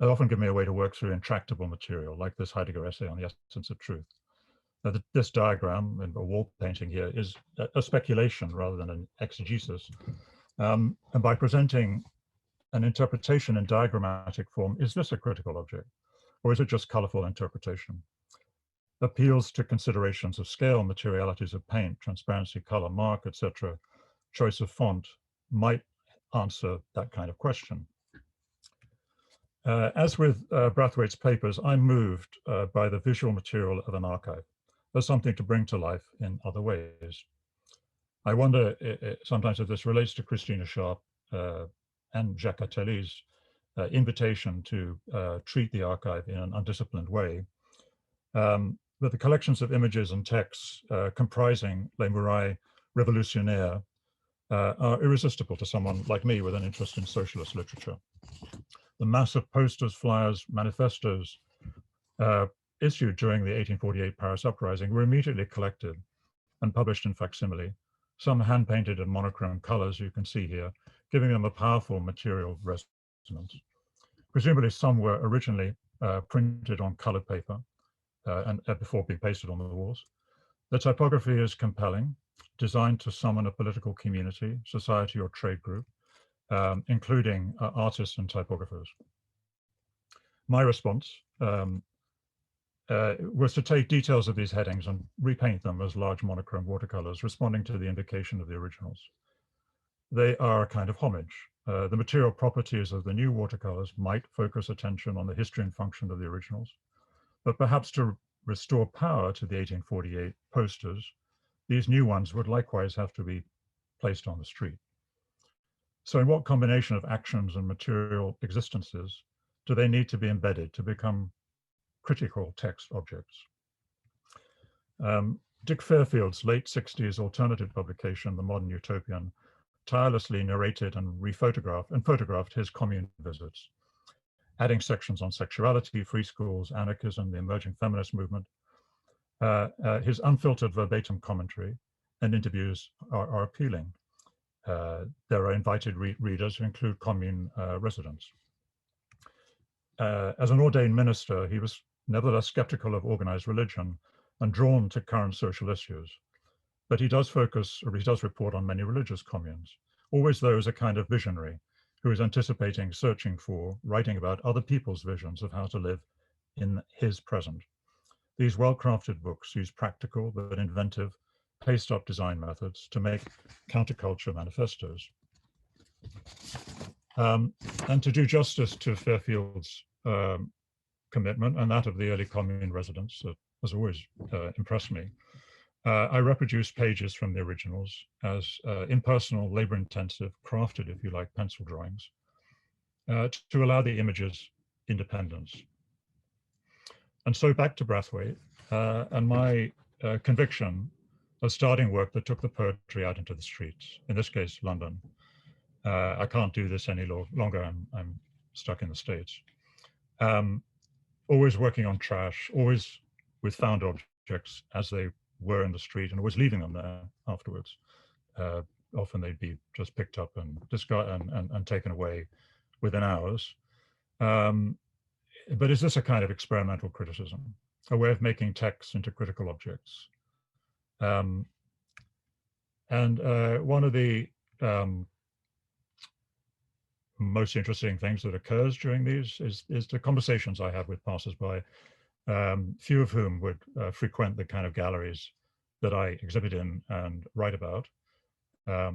often given me a way to work through intractable material, like this Heidegger essay on the essence of truth. This diagram, and a wall painting here, is a speculation rather than an exegesis. And by presenting an interpretation in diagrammatic form, is this a critical object? Or is it just colorful interpretation? Appeals to considerations of scale, materialities of paint, transparency, color, mark, etc., choice of font might answer that kind of question. As with Brathwaite's papers, I'm moved by the visual material of an archive as something to bring to life in other ways. I wonder sometimes if this relates to Christina Sharp and Jacques Attali's invitation to treat the archive in an undisciplined way. But the collections of images and texts comprising Les Murailles Révolutionnaires are irresistible to someone like me with an interest in socialist literature. The mass of posters, flyers, manifestos issued during the 1848 Paris uprising were immediately collected and published in facsimile, some hand-painted in monochrome colors you can see here, giving them a powerful material resonance. Presumably some were originally printed on colored paper and before being pasted on the walls. The typography is compelling, designed to summon a political community, society or trade group, including artists and typographers. My response was to take details of these headings and repaint them as large monochrome watercolors, responding to the invocation of the originals. They are a kind of homage. The material properties of the new watercolors might focus attention on the history and function of the originals, but perhaps to restore power to the 1848 posters, these new ones would likewise have to be placed on the street. So in what combination of actions and material existences do they need to be embedded to become critical text objects? Dick Fairfield's late 60s alternative publication, The Modern Utopian, tirelessly narrated and photographed his commune visits, adding sections on sexuality, free schools, anarchism, the emerging feminist movement. His unfiltered verbatim commentary and interviews are appealing. There are invited readers who include commune residents. As an ordained minister, he was nevertheless skeptical of organized religion and drawn to current social issues. But he does report on many religious communes, always though as a kind of visionary who is anticipating, searching for, writing about other people's visions of how to live in his present. These well-crafted books use practical but inventive, paced-up design methods to make counterculture manifestos. And to do justice to Fairfield's commitment and that of the early commune residents that has always impressed me, I reproduced pages from the originals as impersonal, labor-intensive, crafted, if you like, pencil drawings to allow the images independence. And so back to Brathwaite and my conviction of starting work that took the poetry out into the streets, in this case, London. I can't do this any longer, I'm stuck in the States. Always working on trash, always with found objects as they were in the street and always leaving them there afterwards. Often they'd be just picked up and discarded and taken away within hours. But is this a kind of experimental criticism, a way of making texts into critical objects? And one of the most interesting things that occurs during these is the conversations I have with passers-by, few of whom would frequent the kind of galleries that I exhibit in and write about. I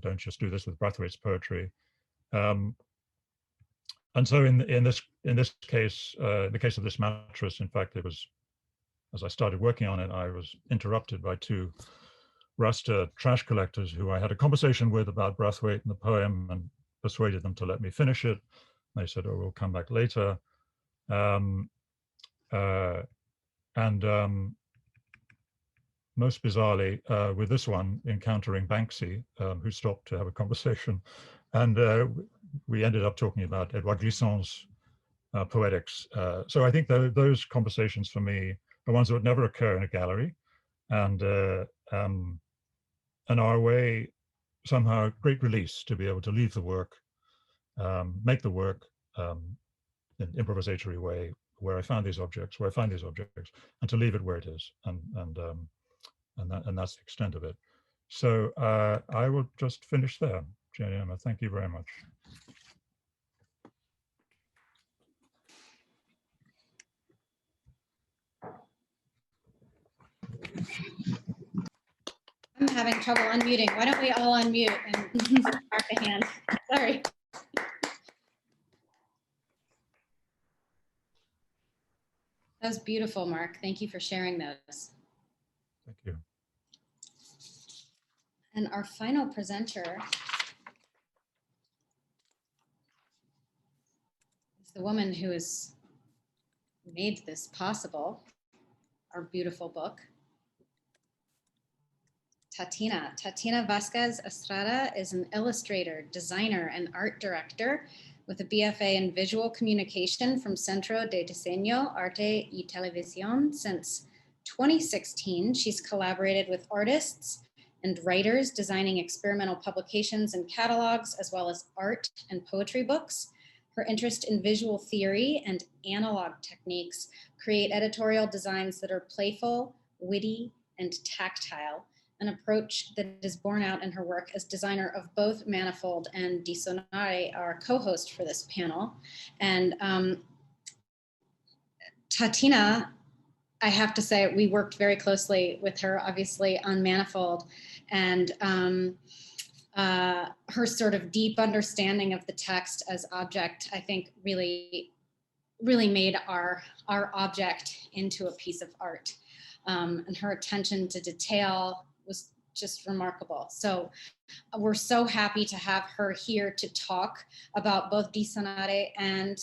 don't just do this with Brathwaite's poetry. And so in this case, the case of this mattress, in fact, it was, as I started working on it, I was interrupted by two Rasta trash collectors who I had a conversation with about Brathwaite and the poem and persuaded them to let me finish it. They said, oh, we'll come back later. Most bizarrely, with this one, encountering Banksy, who stopped to have a conversation. And we ended up talking about Edouard Glissant's poetics. So I think those conversations for me are ones that would never occur in a gallery, and are a way, somehow, great release to be able to leave the work, make the work in an improvisatory way, where I find these objects, and to leave it where it is, and that's the extent of it. So I will just finish there, Jenny Emma. Thank you very much. I'm having trouble unmuting. Why don't we all unmute and mark a hand? Sorry. That was beautiful, Mark. Thank you for sharing those. Thank you. And our final presenter is the woman who has made this possible, our beautiful book. Tatiana Vasquez Estrada is an illustrator, designer, and art director with a BFA in visual communication from Centro de Diseño, Arte y Televisión. Since 2016, she's collaborated with artists and writers designing experimental publications and catalogs, as well as art and poetry books. Her interest in visual theory and analog techniques create editorial designs that are playful, witty, and tactile, an approach that is borne out in her work as designer of both Manifold and diSonare, our co-host for this panel. And Tatiana, I have to say, we worked very closely with her, obviously, on Manifold, and her sort of deep understanding of the text as object, I think, really really made our object into a piece of art. And her attention to detail was just remarkable. So we're so happy to have her here to talk about both diSonare and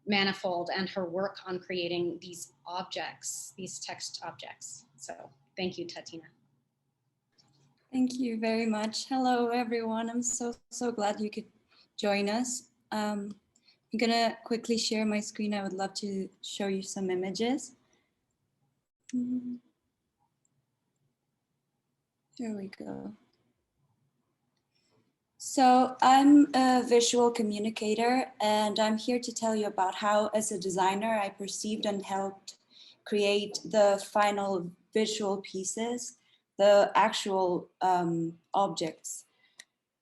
Manifold and her work on creating these objects, these text objects. So thank you, Tatina. Thank you very much. Hello, everyone. I'm so glad you could join us. I'm gonna quickly share my screen. I would love to show you some images. There we go. So I'm a visual communicator, and I'm here to tell you about how, as a designer, I perceived and helped create the final visual pieces, the actual objects.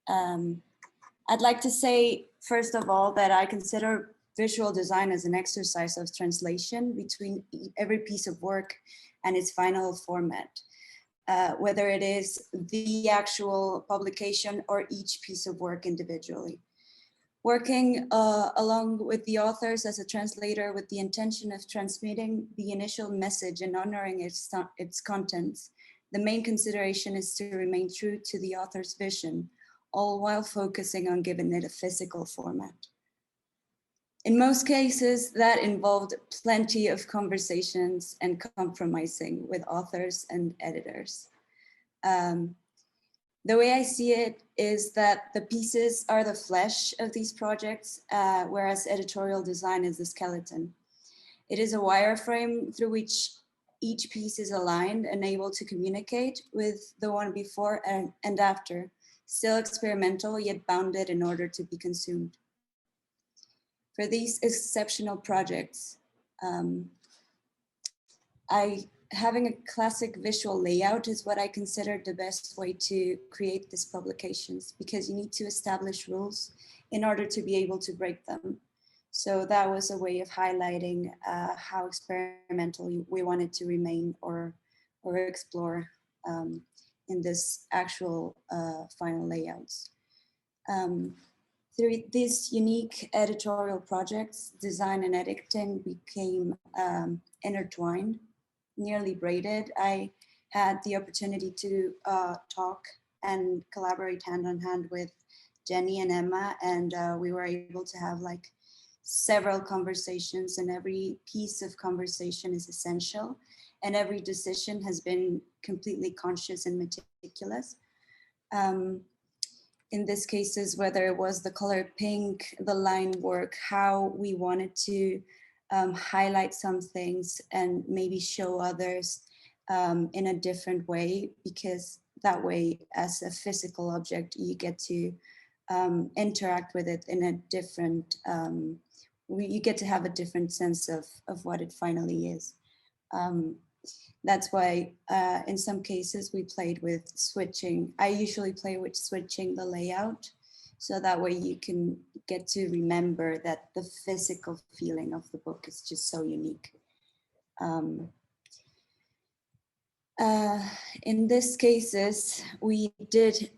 I'd like to say, first of all, that I consider visual design as an exercise of translation between every piece of work and its final format. Whether it is the actual publication or each piece of work individually. Working along with the authors as a translator with the intention of transmitting the initial message and honoring its contents, the main consideration is to remain true to the author's vision, all while focusing on giving it a physical format. In most cases, that involved plenty of conversations and compromising with authors and editors. The way I see it is that the pieces are the flesh of these projects, whereas editorial design is the skeleton. It is a wireframe through which each piece is aligned and able to communicate with the one before and after, still experimental yet bounded in order to be consumed. For these exceptional projects, having a classic visual layout is what I consider the best way to create these publications, because you need to establish rules in order to be able to break them. So that was a way of highlighting how experimental we wanted to remain or explore in this actual final layouts. Through these unique editorial projects, design and editing became intertwined, nearly braided. I had the opportunity to talk and collaborate hand in hand with Jenny and Emma, and we were able to have like several conversations, and every piece of conversation is essential, and every decision has been completely conscious and meticulous. In this cases, whether it was the color pink, the line work, how we wanted to highlight some things and maybe show others in a different way, because that way, as a physical object, you get to interact with it in a different, you get to have a different sense of what it finally is. That's why in some cases we played with switching. I usually play with switching the layout, so that way you can get to remember that the physical feeling of the book is just so unique. In these cases, we did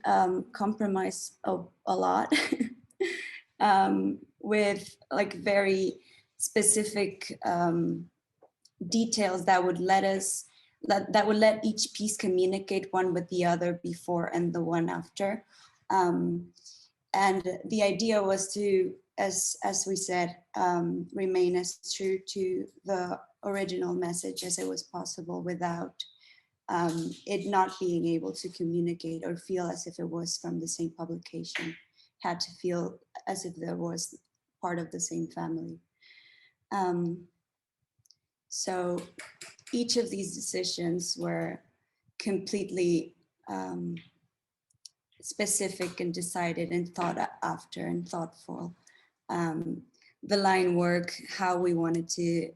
compromise a lot with like very specific details that would let us, that would let each piece communicate one with the other before and the one after. And the idea was to, as we said, remain as true to the original message as it was possible without it not being able to communicate or feel as if it was from the same publication, had to feel as if there was part of the same family. So each of these decisions were completely specific and decided and thought after and thoughtful. The line work, how we wanted to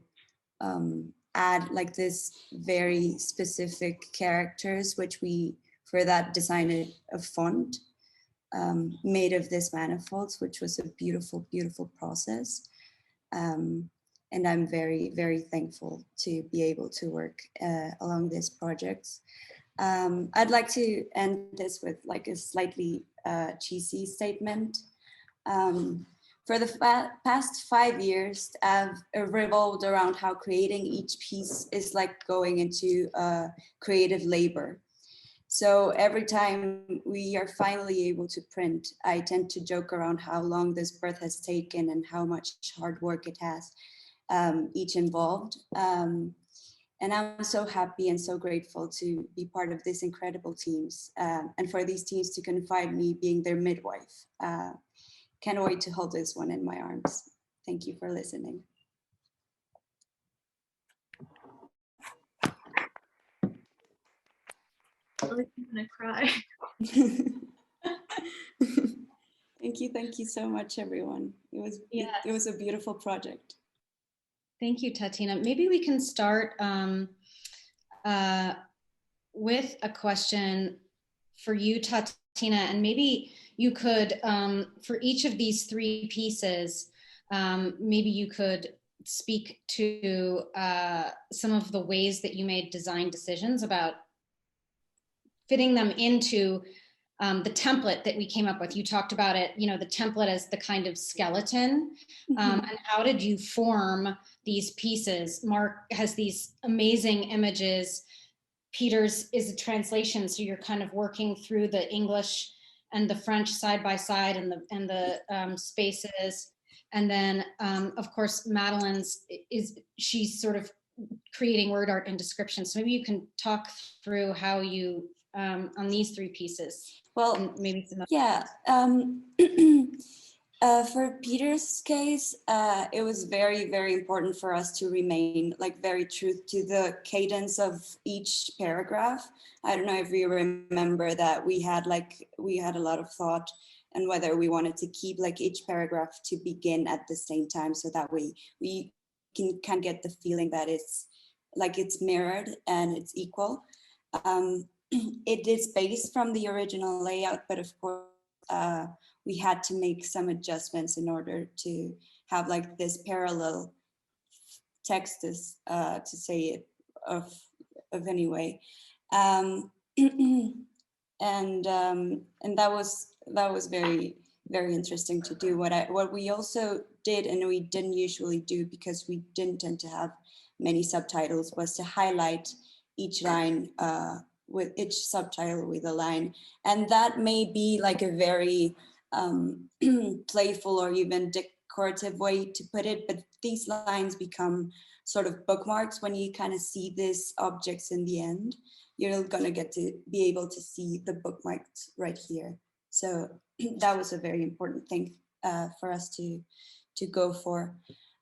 add like this very specific characters, which we, for that, designed a font made of this manifolds, which was a beautiful, beautiful process. And I'm very, very thankful to be able to work along these projects. I'd like to end this with like a slightly cheesy statement. For the past 5 years, I've revolved around how creating each piece is like going into creative labor. So every time we are finally able to print, I tend to joke around how long this birth has taken and how much hard work it has each involved. And I'm so happy and so grateful to be part of these incredible teams and for these teams to confide me being their midwife. Can't wait to hold this one in my arms. Thank you for listening. I'm gonna cry. Thank you so much, everyone. It was a beautiful project. Thank you, Tatiana. Maybe we can start with a question for you, Tatiana, and maybe you could, for each of these three pieces, maybe you could speak to some of the ways that you made design decisions about fitting them into the template that we came up with. You talked about it, you know, the template as the kind of skeleton. And how did you form these pieces? Mark has these amazing images. Peter's is a translation, so you're kind of working through the English and the French side by side and the spaces. And then, of course, Madeline's she's sort of creating word art and description. So maybe you can talk through how you, on these three pieces. Well, maybe some yeah. For Peter's case, it was very, very important for us to remain like very true to the cadence of each paragraph. I don't know if you remember that we had a lot of thought and whether we wanted to keep like each paragraph to begin at the same time, so that we can get the feeling that it's like it's mirrored and it's equal. It is based from the original layout, but of course we had to make some adjustments in order to have like this parallel text to say it of any way. And that was very, very interesting to do. What we also did, and we didn't usually do because we didn't tend to have many subtitles, was to highlight each line with each subtitle with a line. And that may be like a very playful or even decorative way to put it, but these lines become sort of bookmarks. When you kind of see these objects in the end, you're gonna get to be able to see the bookmarks right here. So that was a very important thing for us to go for.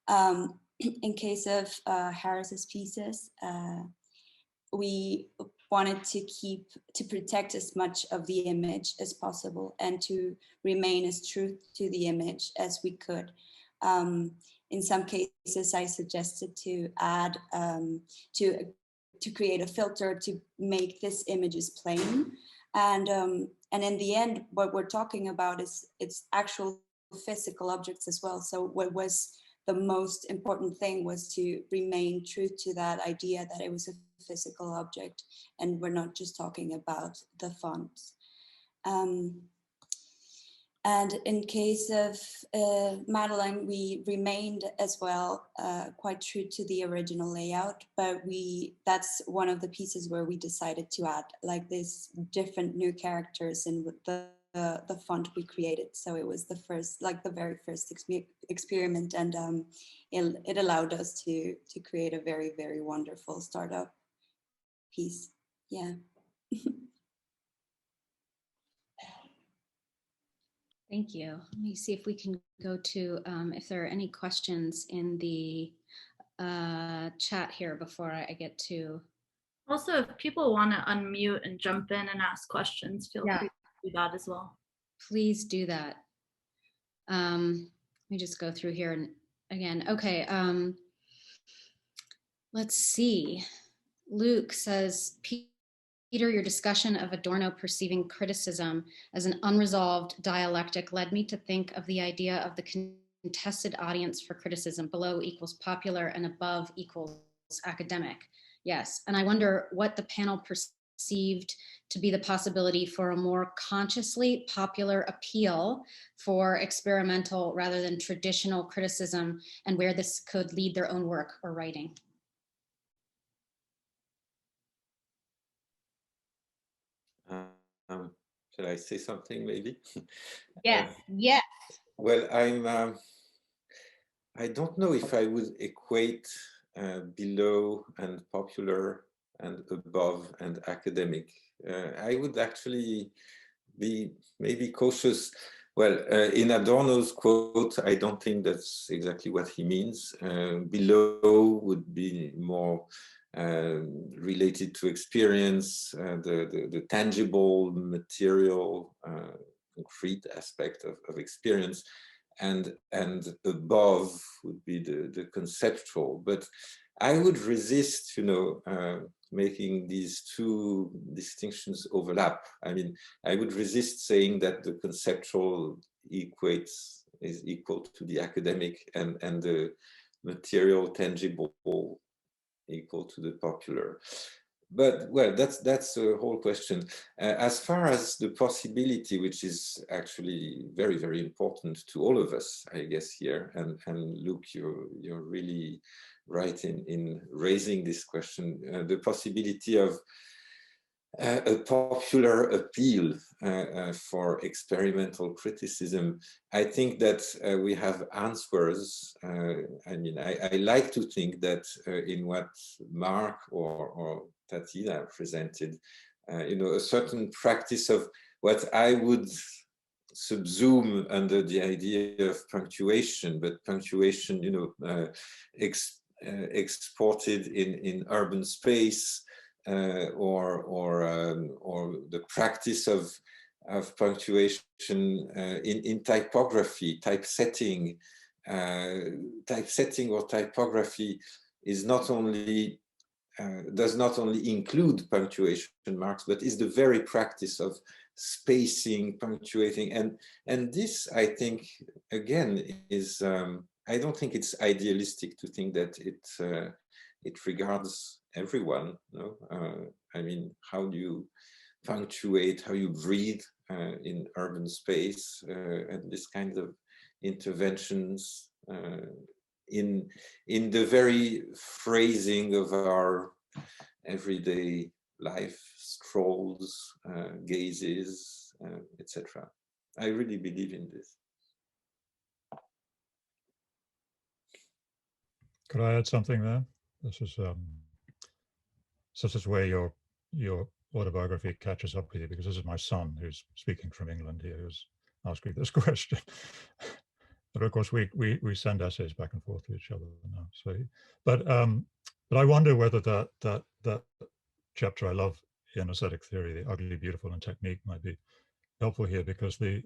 In case of Harris's pieces, we wanted to protect as much of the image as possible and to remain as true to the image as we could. In some cases, I suggested to add, to create a filter to make this images plain. And in the end, what we're talking about is it's actual physical objects as well. So what was the most important thing was to remain true to that idea that it was a physical object and we're not just talking about the fonts. And in case of Madeline, we remained as well quite true to the original layout, but that's one of the pieces where we decided to add like these different new characters in the font we created. So it was the very first experiment, and it allowed us to create a very, very wonderful startup piece. Yeah. Thank you. Let me see if we can go to, if there are any questions in the chat here before I get to. Also, if people want to unmute and jump in and ask questions, feel free to do that as well. Please do that. Let me just go through here and again. Okay. Let's see. Luke says, Peter, your discussion of Adorno perceiving criticism as an unresolved dialectic led me to think of the idea of the contested audience for criticism. Below equals popular and above equals academic. Yes, and I wonder what the panel perceived to be the possibility for a more consciously popular appeal for experimental rather than traditional criticism, and where this could lead their own work or writing. Shall I say something maybe? Yes, yes. Well, I don't know if I would equate below and popular and above and academic. I would actually be maybe cautious. Well, in Adorno's quote, I don't think that's exactly what he means. Below would be more related to experience, the tangible, material, concrete aspect of experience. And above would be the conceptual. But I would resist, making these two distinctions overlap. I mean, I would resist saying that the conceptual is equal to the academic, and the material, tangible equal to the popular. But well, that's a whole question. As far as the possibility, which is actually very, very important to all of us, I guess, here, and Luke, you're really right in raising this question, the possibility of a popular appeal for experimental criticism. I think that we have answers. I mean, I like to think that in what Mark or Tatiana presented, a certain practice of what I would subsume under the idea of punctuation, but punctuation, exported in urban space, or the practice of punctuation in typography, typesetting. Typesetting or typography is not only does not only include punctuation marks, but is the very practice of spacing, punctuating, and this, I think, again, is I don't think it's idealistic to think that it regards everyone. No, I mean, how do you punctuate? How you breathe in urban space, and this kind of interventions in the very phrasing of our everyday life, strolls, gazes, etc. I really believe in this. Could I add something there? This is where your autobiography catches up with you, because this is my son who's speaking from England here, who's asking this question. But of course, we send essays back and forth to each other now. So, but I wonder whether that chapter I love in aesthetic theory, the ugly, beautiful, and technique, might be helpful here, because at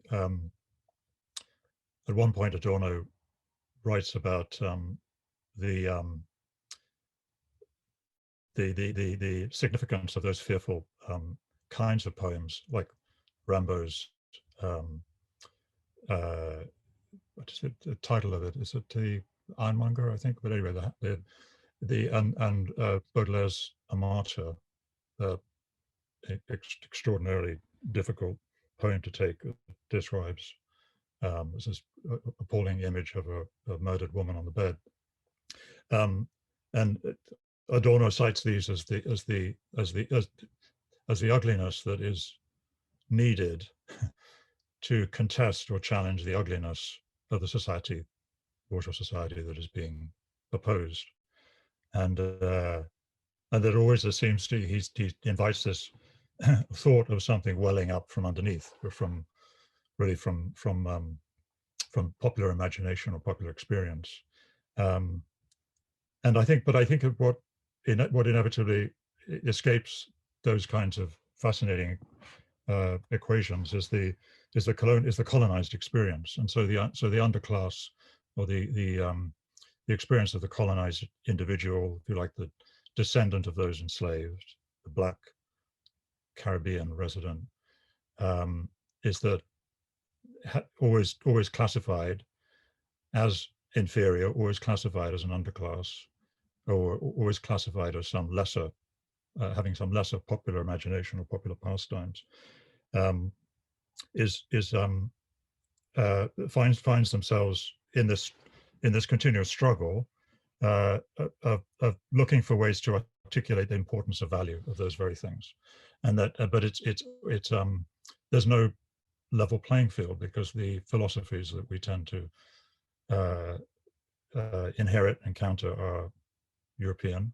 one point Adorno writes about the significance of those fearful kinds of poems, like Rimbaud's what is it, the title of it? Is it the Ironmonger, I think? But anyway, and Baudelaire's Amata, extraordinarily difficult poem to take, describes this appalling image of a murdered woman on the bed. And Adorno cites these as the ugliness that is needed to contest or challenge the ugliness of the society, bourgeois society, that is being opposed. And that always there seems to, he invites this thought of something welling up from underneath, or from popular imagination or popular experience. And I think of what inevitably escapes those kinds of fascinating equations is the colonized experience. And so the underclass, or the experience of the colonized individual, if you like, the descendant of those enslaved, the Black Caribbean resident, is that always classified as inferior, always classified as an underclass, or always classified as some lesser having some lesser popular imagination or popular pastimes, finds themselves in this continuous struggle of looking for ways to articulate the importance of value of those very things, and that but it's there's no level playing field, because the philosophies that we tend to inherit and counter are European,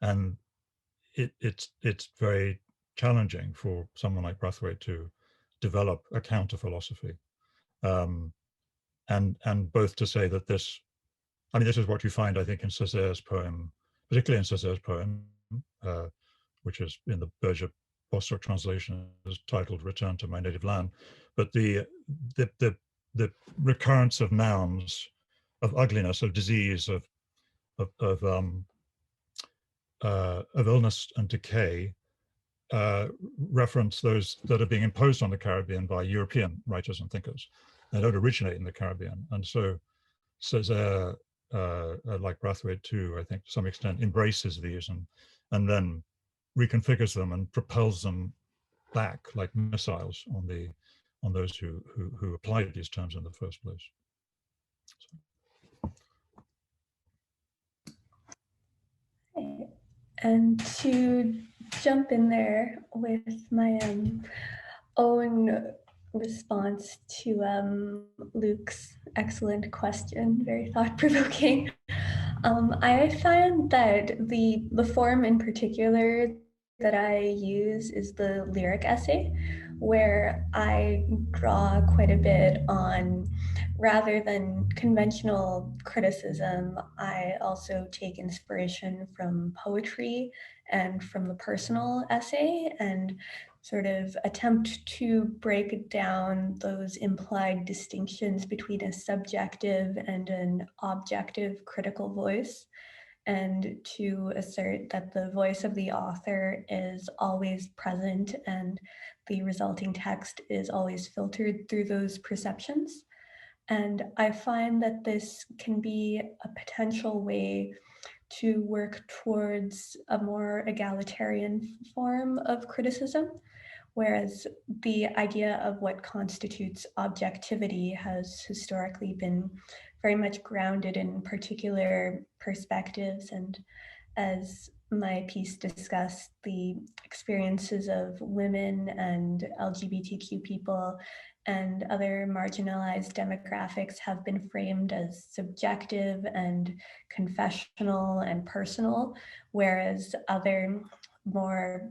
and it's very challenging for someone like Brathwaite to develop a counter philosophy, and both to say that this, I mean, this is what you find, I think, in Césaire's poem, particularly in Césaire's poem, which is in the Berger Bostock translation, is titled "Return to My Native Land," but the recurrence of nouns, of ugliness, of disease, of illness and decay, reference those that are being imposed on the Caribbean by European writers and thinkers. They don't originate in the Caribbean, and so Césaire, like Brathwaite too, I think to some extent embraces these and then reconfigures them and propels them back like missiles on those who applied these terms in the first place. So. And to jump in there with my own response to Luke's excellent question, very thought-provoking. I find that the form in particular that I use is the lyric essay, where I draw quite a bit on, rather than conventional criticism, I also take inspiration from poetry and from the personal essay, and sort of attempt to break down those implied distinctions between a subjective and an objective critical voice, and to assert that the voice of the author is always present and the resulting text is always filtered through those perceptions. And I find that this can be a potential way to work towards a more egalitarian form of criticism, whereas the idea of what constitutes objectivity has historically been very much grounded in particular perspectives. And as my piece discussed, the experiences of women and LGBTQ people and other marginalized demographics have been framed as subjective and confessional and personal, whereas other more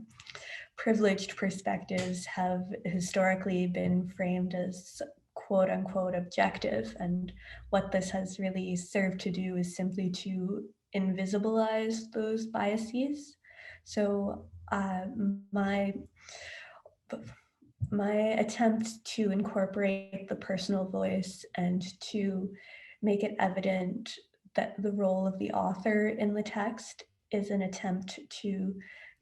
privileged perspectives have historically been framed as quote unquote objective. And what this has really served to do is simply to invisibilize those biases. So my attempt to incorporate the personal voice and to make it evident that the role of the author in the text is an attempt to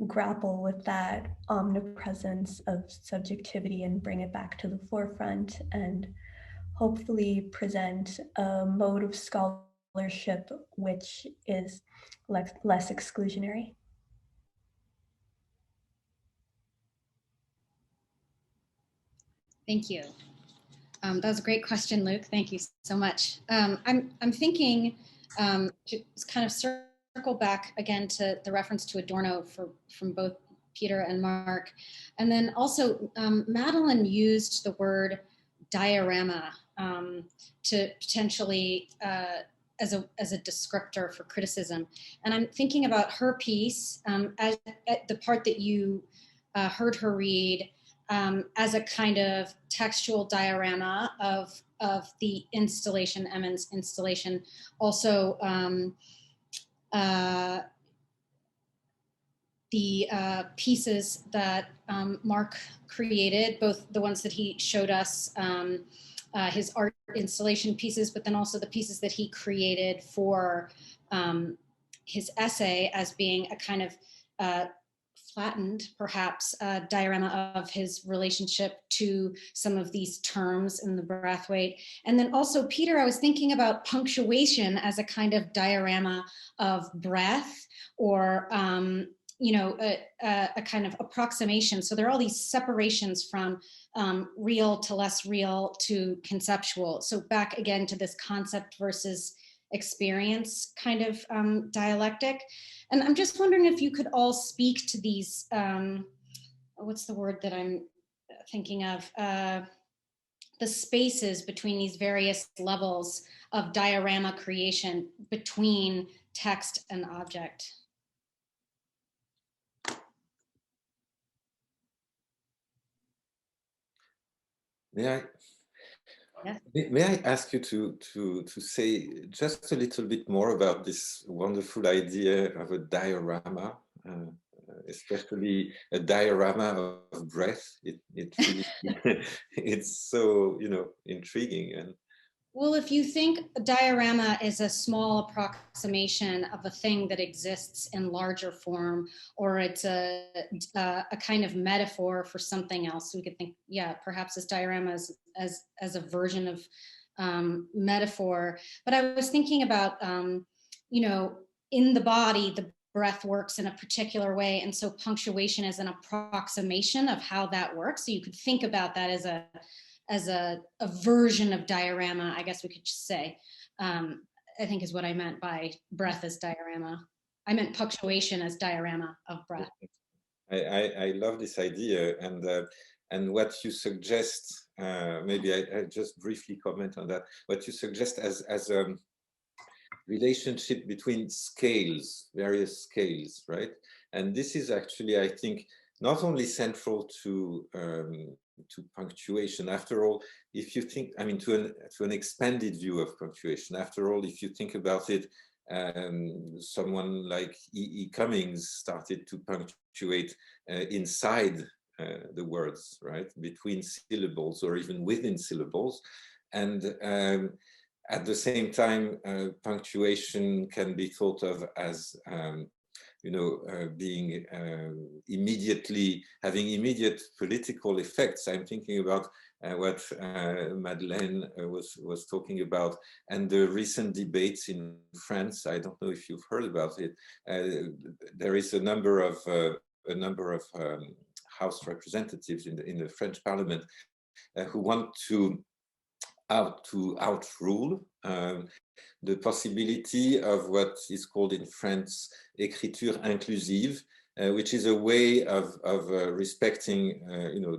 grapple with that omnipresence of subjectivity and bring it back to the forefront, and hopefully present a mode of scholarship which is less exclusionary. Thank you. That was a great question, Luke. Thank you so much. I'm thinking to kind of circle back again to the reference to Adorno from both Peter and Mark. And then also Madeline used the word diorama to potentially as a descriptor for criticism. And I'm thinking about her piece as the part that you heard her read as a kind of textual diorama of the installation, Emmons installation. Also, the pieces that Mark created, both the ones that he showed us, his art installation pieces, but then also the pieces that he created for his essay as being a kind of flattened, perhaps, diorama of his relationship to some of these terms in the Brathwaite. And then also, Peter, I was thinking about punctuation as a kind of diorama of breath, or a kind of approximation. So there are all these separations from real to less real to conceptual. So back again to this concept versus experience kind of dialectic. And I'm just wondering if you could all speak to these, what's the word that I'm thinking of? The spaces between these various levels of diorama creation between text and object. May I ask you to say just a little bit more about this wonderful idea of a diorama, especially a diorama of breath? It really, it's so intriguing. And well, if you think a diorama is a small approximation of a thing that exists in larger form, or it's a kind of metaphor for something else, we could think, yeah, perhaps this diorama as a version of metaphor. But I was thinking about, in the body, the breath works in a particular way, and so punctuation is an approximation of how that works. So you could think about that as a version of diorama, I guess we could just say, I think is what I meant by breath as diorama. I meant punctuation as diorama of breath. I love this idea, and what you suggest, maybe I just briefly comment on that, what you suggest as a relationship between scales, various scales, right? And this is actually, I think, not only central to punctuation. After all, if you think, I mean, to an expanded view of punctuation, after all, if you think about it, someone like E. Cummings started to punctuate inside the words, right, between syllables or even within syllables. And at the same time, punctuation can be thought of as being having immediate political effects. I'm thinking about what Madeline was talking about, and the recent debates in France. I don't know if you've heard about it. There is a number of House representatives in the French Parliament who want to outrule the possibility of what is called in French écriture inclusive, which is a way of respecting,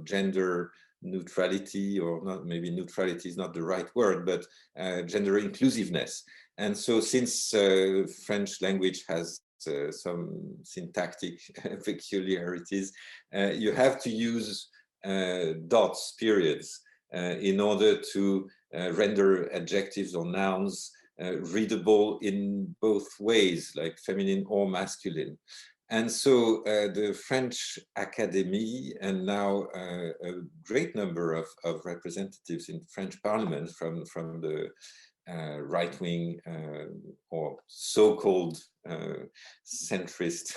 gender neutrality, or not, maybe neutrality is not the right word, but gender inclusiveness. And so since French language has some syntactic peculiarities, you have to use dots, periods, in order to render adjectives or nouns readable in both ways, like feminine or masculine. And so the French Academy, and now a great number of representatives in French Parliament from the right-wing or so-called centrist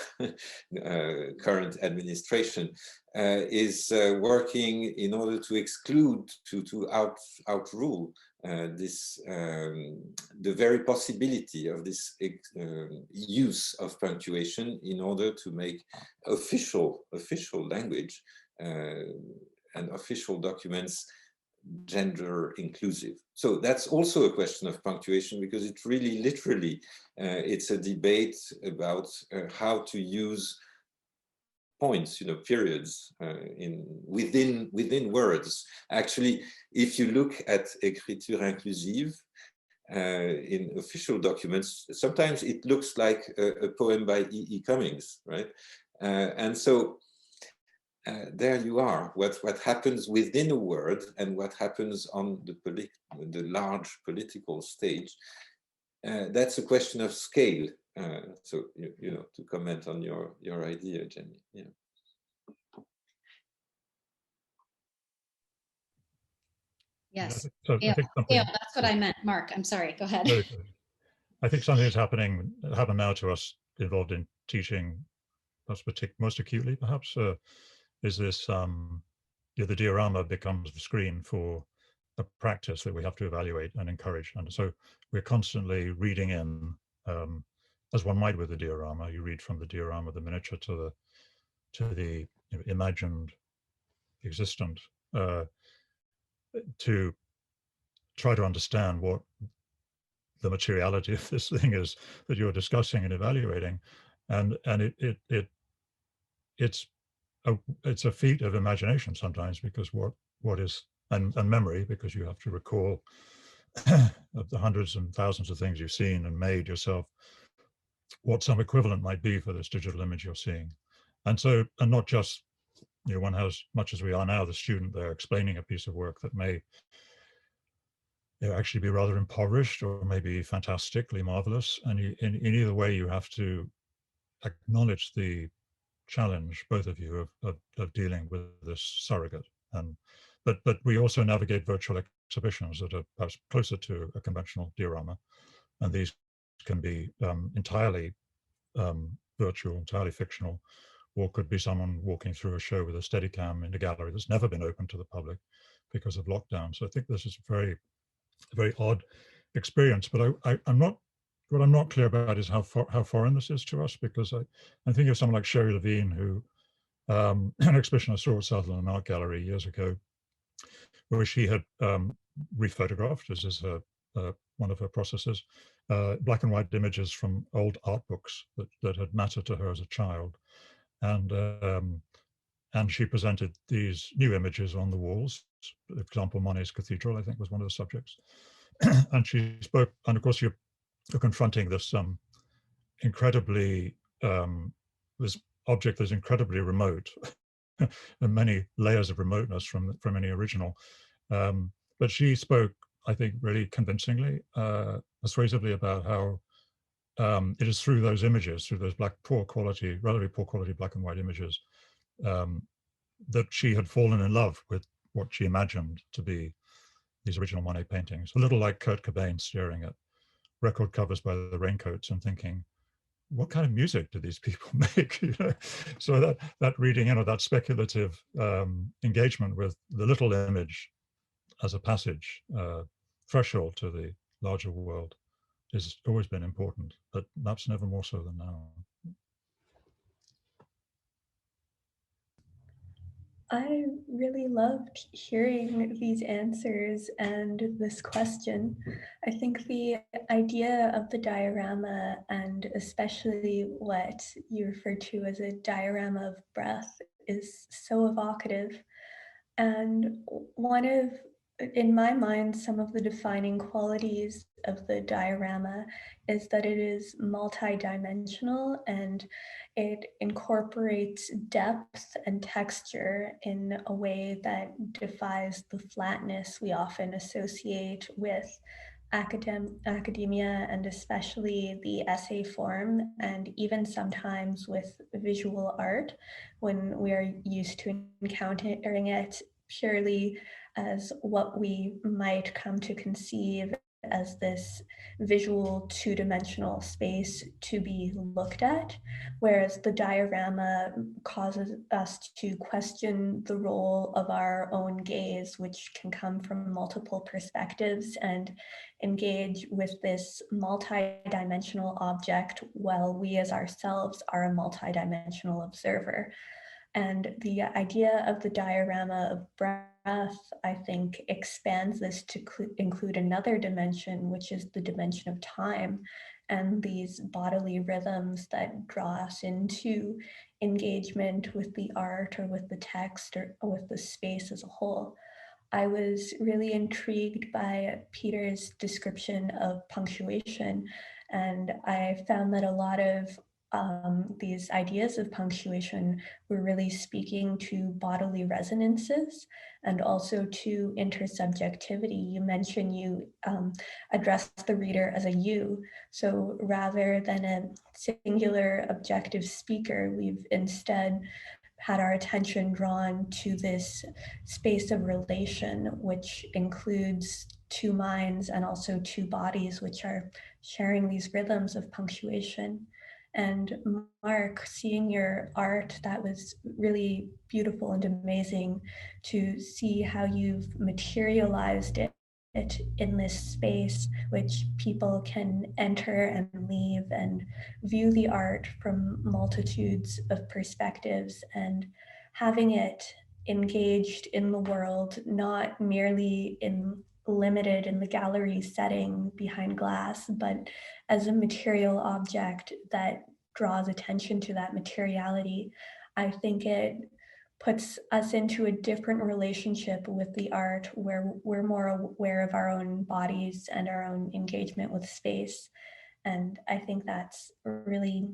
current administration is working in order to exclude, to outrule this the very possibility of this use of punctuation in order to make official language and official documents gender inclusive. So that's also a question of punctuation, because it really literally it's a debate about how to use points, periods within words. Actually, if you look at écriture inclusive in official documents, sometimes it looks like a poem by E. Cummings, right? And so there you are. What happens within a word and what happens on the large political stage, that's a question of scale. So to comment on your idea, Jenny. Yeah. Yes. So yeah, I think that's what I meant. Mark, I'm sorry. Go ahead. I think something that's happened now to us involved in teaching, most acutely, perhaps, is this, the diorama becomes the screen for a practice that we have to evaluate and encourage. And so we're constantly reading in as one might with a diorama. You read from the diorama, the miniature, to the imagined existent, to try to understand what the materiality of this thing is that you're discussing and evaluating, and it's a feat of imagination sometimes, because what is and memory, because you have to recall of the hundreds and thousands of things you've seen and made yourself, what some equivalent might be for this digital image you're seeing. And so, and not just, one has, much as we are now, the student there explaining a piece of work that may actually be rather impoverished or maybe fantastically marvelous. And in either way, you have to acknowledge the challenge, both of you, of dealing with this surrogate. But we also navigate virtual exhibitions that are perhaps closer to a conventional diorama, and these can be entirely virtual, entirely fictional, or could be someone walking through a show with a Steadicam in a gallery that's never been open to the public because of lockdown. So I think this is a very odd experience. But I'm not. What I'm not clear about is how foreign this is to us, because I think of someone like Sherry Levine, who an exhibition I saw at Sutherland Art Gallery years ago, where she had rephotographed, as is one of her processes, black and white images from old art books that had mattered to her as a child, and she presented these new images on the walls. For example, Monet's Cathedral, I think, was one of the subjects, and she spoke. And of course, you're confronting this incredibly this object that's incredibly remote, and many layers of remoteness from any original. But she spoke, I think, really convincingly, persuasively, about how it is through those images, through those relatively poor quality black and white images, that she had fallen in love with what she imagined to be these original Monet paintings. A little like Kurt Cobain staring at record covers by the Raincoats and thinking, what kind of music do these people make? So that reading in, or that speculative engagement with the little image as a passage threshold to the larger world has always been important, but perhaps never more so than now. I really loved hearing these answers and this question. I think the idea of the diorama, and especially what you refer to as a diorama of breath, is so evocative. And in my mind, some of the defining qualities of the diorama is that it is multidimensional and it incorporates depth and texture in a way that defies the flatness we often associate with academia, and especially the essay form, and even sometimes with visual art, when we are used to encountering it purely as what we might come to conceive as this visual two-dimensional space to be looked at, whereas the diorama causes us to question the role of our own gaze, which can come from multiple perspectives, and engage with this multi-dimensional object while we as ourselves are a multi-dimensional observer. And the idea of the diorama of breath, I think, expands this to include another dimension, which is the dimension of time, and these bodily rhythms that draw us into engagement with the art or with the text or with the space as a whole. I was really intrigued by Peter's description of punctuation, and I found that a lot of these ideas of punctuation were really speaking to bodily resonances and also to intersubjectivity. You mentioned you address the reader as a you. So rather than a singular objective speaker, we've instead had our attention drawn to this space of relation, which includes two minds and also two bodies, which are sharing these rhythms of punctuation. And Mark, seeing your art, that was really beautiful and amazing to see how you've materialized it in this space, which people can enter and leave and view the art from multitudes of perspectives, and having it engaged in the world, not merely limited in the gallery setting behind glass, but as a material object that draws attention to that materiality. I think it puts us into a different relationship with the art, where we're more aware of our own bodies and our own engagement with space. And I think that's really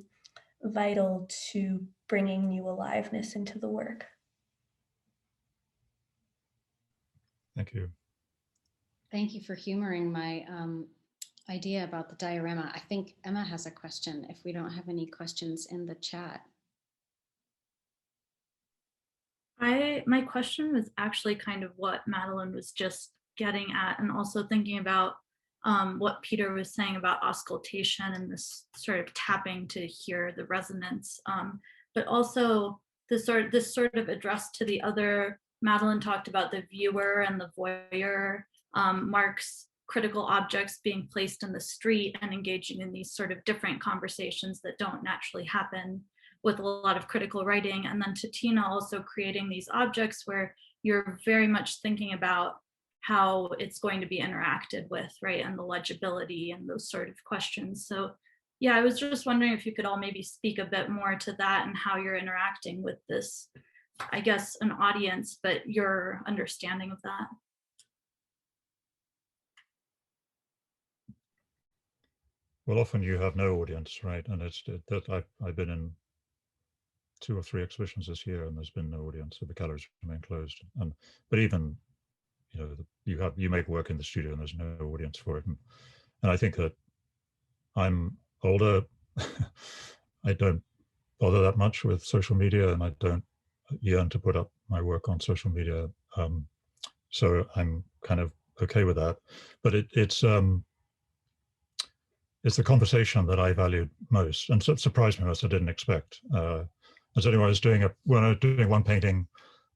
vital to bringing new aliveness into the work. Thank you. Thank you for humoring my idea about the diorama. I think Emma has a question if we don't have any questions in the chat. My question was actually kind of what Madeline was just getting at, and also thinking about what Peter was saying about auscultation and this sort of tapping to hear the resonance, but also this sort of address to the other. Madeline talked about the viewer and the voyeur. Mark's critical objects being placed in the street and engaging in these sort of different conversations that don't naturally happen with a lot of critical writing. And then to Tina, also creating these objects where you're very much thinking about how it's going to be interacted with, right? And the legibility and those sort of questions. So yeah, I was just wondering if you could all maybe speak a bit more to that and how you're interacting with this, I guess, an audience, but your understanding of that. Well, often you have no audience, right? And it's that I've been in 2 or 3 exhibitions this year, and there's been no audience, so the galleries remain closed. But even, you know, you make work in the studio, and there's no audience for it. And I think that I'm older. I don't bother that much with social media, and I don't yearn to put up my work on social media. So I'm kind of okay with that. But it's the conversation that I valued most, and so surprised me most. I didn't expect. As anyway, I was doing one painting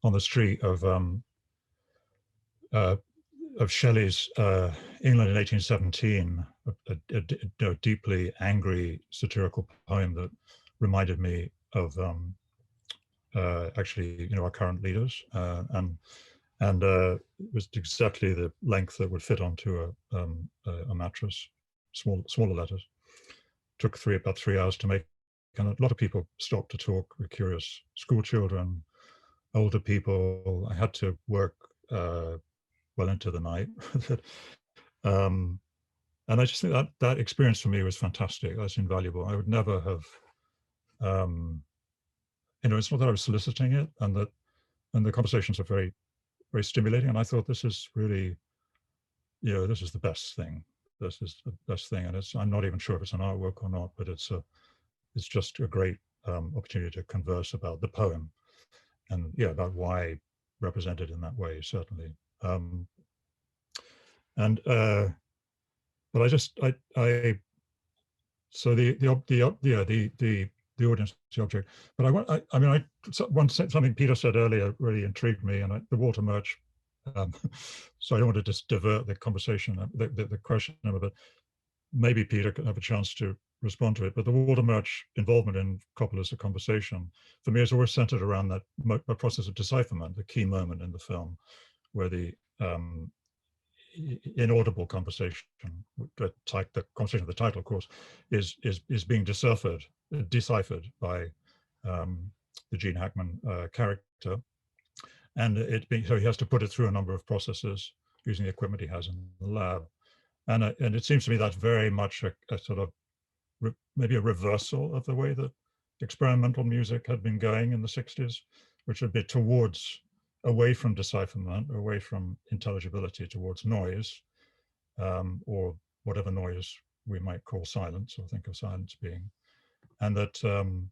on the street of Shelley's England in 1817, a deeply angry satirical poem that reminded me of actually, you know, our current leaders, and it was exactly the length that would fit onto a mattress, smaller letters. Took about 3 hours to make, and a lot of people stopped to talk, were curious. School children, older people. I had to work well into the night. And I just think that experience for me was fantastic. That's invaluable. I would never have, you know, it's not that I was soliciting it, and the conversations are very, very stimulating. And I thought, this is really, you know, this is the best thing. This is the best thing. And I'm not even sure if it's an artwork or not, but it's just a great opportunity to converse about the poem, and yeah, about why represented in that way, certainly. But so the audience, the object. But something Peter said earlier really intrigued me, and the water merch. So I don't want to just divert the conversation, the question a bit. Maybe Peter could have a chance to respond to it. But the water merch involvement in Coppola's A Conversation, for me, is always centered around that process of decipherment, the key moment in the film, where the inaudible conversation, the conversation of the title, of course, is being deciphered by the Gene Hackman character, and so he has to put it through a number of processes using the equipment he has in the lab, and it seems to me that's very much a sort of maybe a reversal of the way that experimental music had been going in the 60s, which would be away from decipherment, away from intelligibility, towards noise, or whatever noise we might call silence, or think of silence being, and in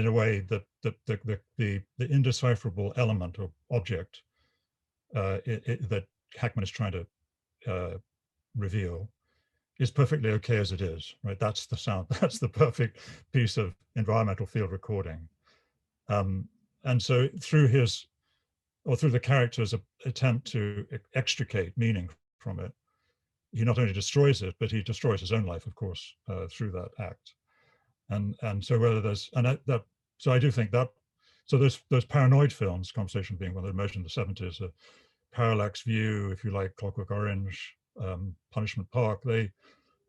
a way that the indecipherable element or object that Hackman is trying to reveal is perfectly okay as it is, right? That's the sound. That's the perfect piece of environmental field recording. And so through his or through the character's attempt to extricate meaning from it, he not only destroys it, but he destroys his own life, of course, through that act. And so whether there's, and that, so I do think that, so those paranoid films, Conversation being one that emerged in the 70s, Parallax View, if you like, Clockwork Orange, Punishment Park,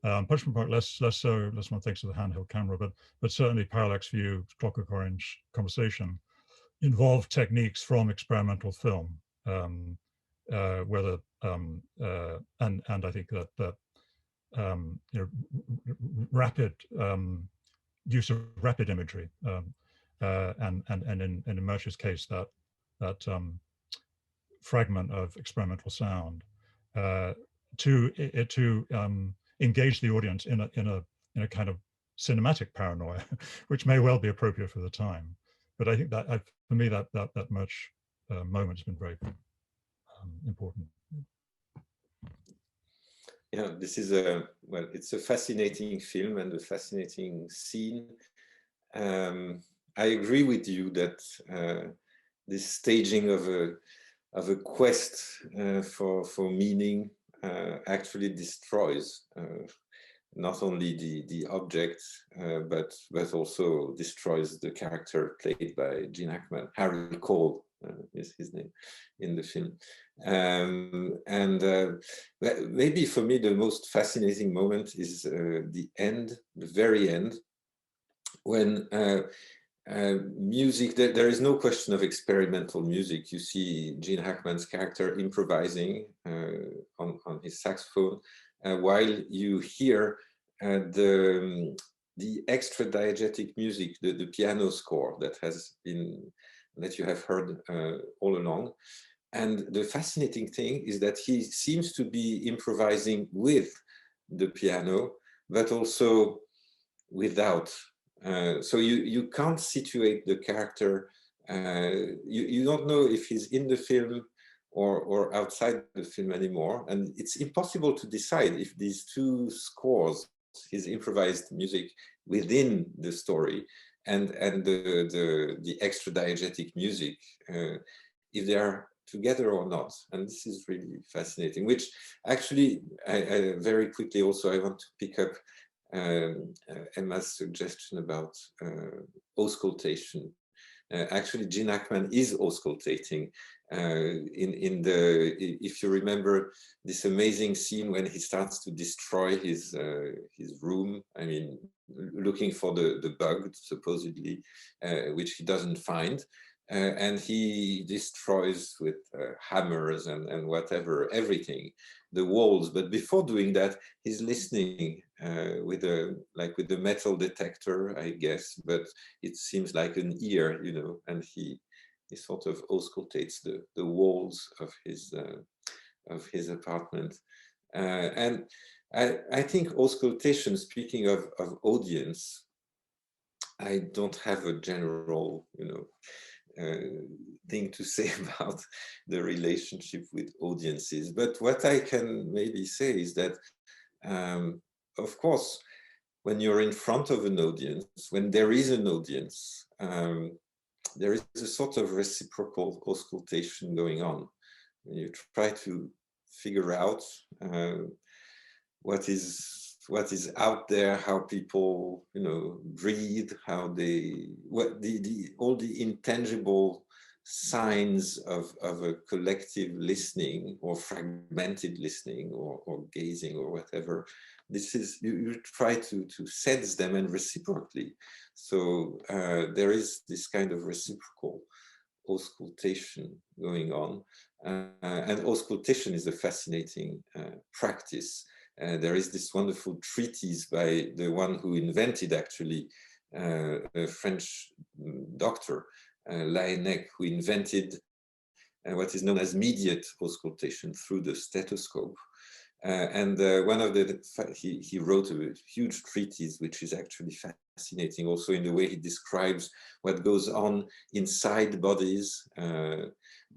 Punishment Park less so, less one thinks of the handheld camera, but certainly Parallax View, Clockwork Orange, Conversation involve techniques from experimental film, and I think that you know, rapid use of rapid imagery, and in Murch's case, that fragment of experimental sound to engage the audience in a kind of cinematic paranoia, which may well be appropriate for the time. But I think that for me that Murch moment has been very important. Yeah, this is well, it's a fascinating film and a fascinating scene. I agree with you that this staging of a quest for meaning actually destroys not only the object, but also destroys the character played by Gene Hackman. Harry Cole is his name in the film. Maybe for me, the most fascinating moment is the end, the very end, when music, there is no question of experimental music. You see Gene Hackman's character improvising on his saxophone, while you hear the extra diegetic music, the piano score that you have heard all along. And the fascinating thing is that he seems to be improvising with the piano, but also without. So you can't situate the character. You don't know if he's in the film or outside the film anymore. And it's impossible to decide if these two scores, his improvised music within the story and the extra diegetic music, if they are together or not. And this is really fascinating, which actually I very quickly also I want to pick up Emma's suggestion about auscultation. Actually, Gene Hackman is auscultating if you remember this amazing scene when he starts to destroy his room. I mean, looking for the bug supposedly, which he doesn't find. And he destroys with hammers and whatever, everything, the walls. But before doing that, he's listening with the metal detector, I guess, but it seems like an ear, you know, and he sort of auscultates the walls of his apartment. And I think auscultation, speaking of audience, I don't have a general, you know, thing to say about the relationship with audiences. But what I can maybe say is that, of course, when you're in front of an audience, when there is an audience, there is a sort of reciprocal auscultation going on. You try to figure out what is out there, how people, you know, breathe, how they, all the intangible signs of a collective listening or fragmented listening or gazing or whatever. This is, you try to sense them and reciprocally. So there is this kind of reciprocal auscultation going on. And auscultation is a fascinating practice. There is this wonderful treatise by the one who invented actually a French doctor, Laennec, who invented what is known as mediate auscultation through the stethoscope. And one of he wrote a huge treatise, which is actually fascinating also in the way he describes what goes on inside bodies,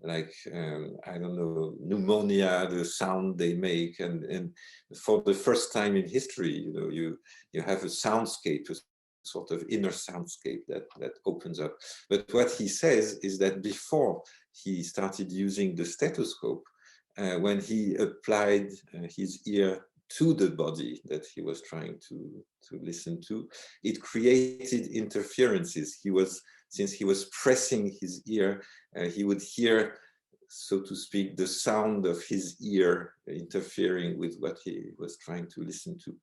like, I don't know, pneumonia, the sound they make. And for the first time in history, you know, you have a soundscape, a sort of inner soundscape that opens up. But what he says is that before he started using the stethoscope, when he applied his ear to the body that he was trying to listen to, it created interferences. Since he was pressing his ear, he would hear, so to speak, the sound of his ear interfering with what he was trying to listen to.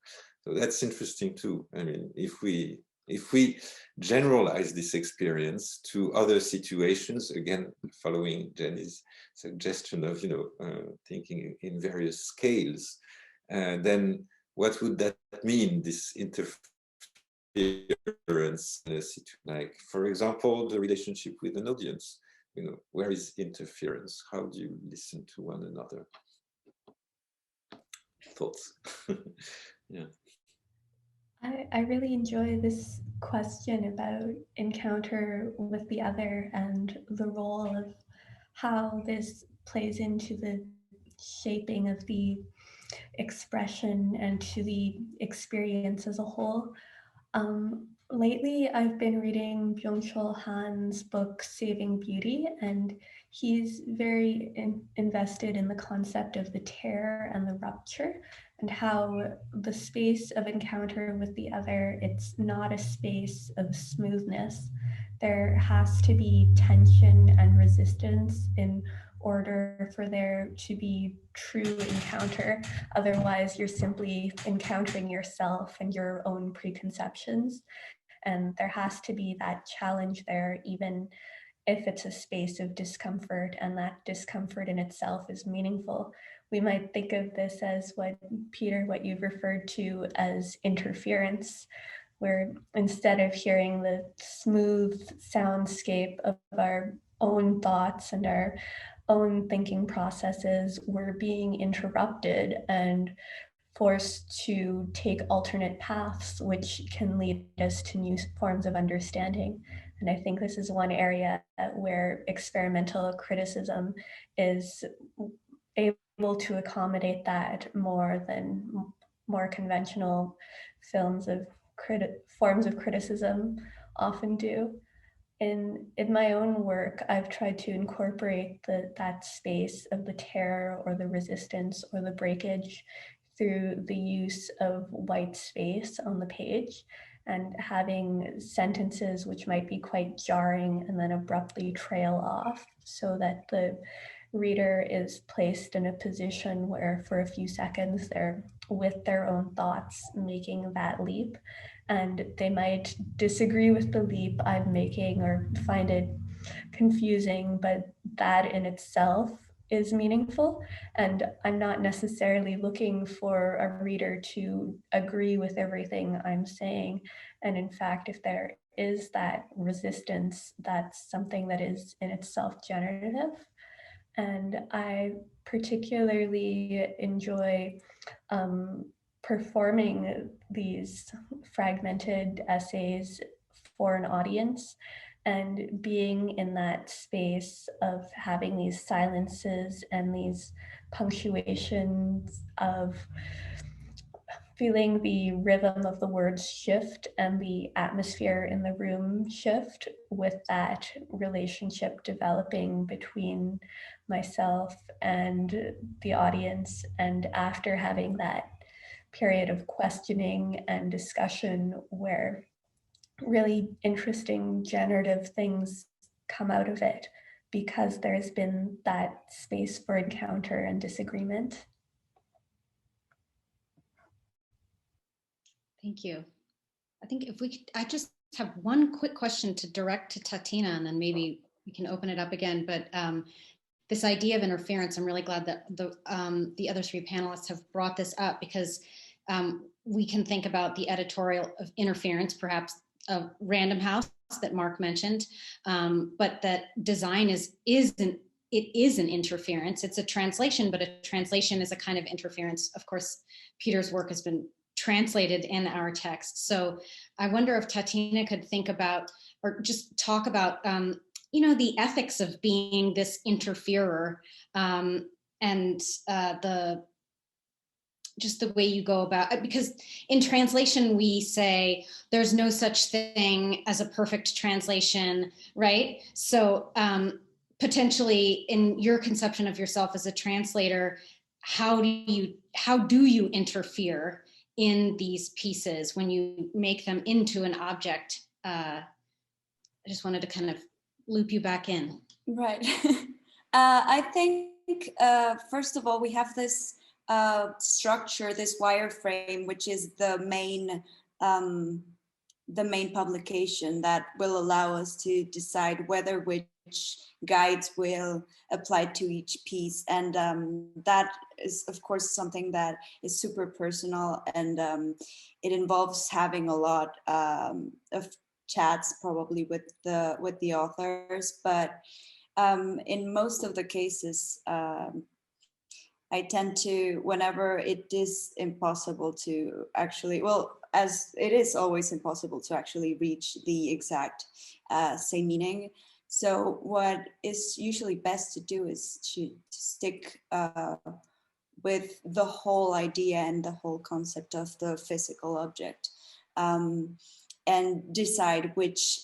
So that's interesting too. I mean, if we generalize this experience to other situations, again, following Jenny's suggestion of, thinking in various scales, then what would that mean, this interference in a situation? Like, for example, the relationship with an audience. Where is interference? How do you listen to one another? Thoughts? Yeah. I really enjoy this question about encounter with the other and the role of how this plays into the shaping of the expression and to the experience as a whole. Lately, I've been reading Byung-Chul Han's book, Saving Beauty, and he's very invested in the concept of the tear and the rupture, and how the space of encounter with the other, it's not a space of smoothness. There has to be tension and resistance in order for there to be true encounter. Otherwise, you're simply encountering yourself and your own preconceptions. And there has to be that challenge there, even if it's a space of discomfort, and that discomfort in itself is meaningful. We might think of this as what you've referred to as interference, where instead of hearing the smooth soundscape of our own thoughts and our own thinking processes, we're being interrupted and forced to take alternate paths, which can lead us to new forms of understanding. And I think this is one area where experimental criticism is able to accommodate that more than more conventional forms of criticism often do. In my own work, I've tried to incorporate that space of the terror or the resistance or the breakage through the use of white space on the page, and having sentences which might be quite jarring and then abruptly trail off, so that the reader is placed in a position where for a few seconds they're with their own thoughts making that leap, and they might disagree with the leap I'm making or find it confusing, but that in itself is meaningful. And I'm not necessarily looking for a reader to agree with everything I'm saying. And in fact, if there is that resistance, that's something that is in itself generative. And I particularly enjoy performing these fragmented essays for an audience, and being in that space of having these silences and these punctuations, of feeling the rhythm of the words shift and the atmosphere in the room shift, with that relationship developing between myself and the audience. And after having that period of questioning and discussion where really interesting generative things come out of it, because there's been that space for encounter and disagreement. Thank you. I think if we could, I just have one quick question to direct to Tatiana, and then maybe we can open it up again. But this idea of interference, I'm really glad that the other three panelists have brought this up, because we can think about the editorial of interference, perhaps of Random House that Mark mentioned, but that design is an interference. It's a translation, but a translation is a kind of interference. Of course, Peter's work has been translated in our text. So I wonder if Tatiana could think about, or just talk about, the ethics of being this interferer, and just the way you go about it. Because in translation, we say there's no such thing as a perfect translation, right? So potentially in your conception of yourself as a translator, how do you interfere in these pieces when you make them into an object? I just wanted to kind of loop you back in. Right. I think, first of all, we have this structure, this wireframe, which is the main publication that will allow us to decide whether which guides will apply to each piece. And that is, of course, something that is super personal, and it involves having a lot of chats probably with the authors. But in most of the cases, I tend to, whenever it is impossible to actually, well, as it is always impossible to actually reach the exact same meaning. So what is usually best to do is to stick with the whole idea and the whole concept of the physical object, and decide which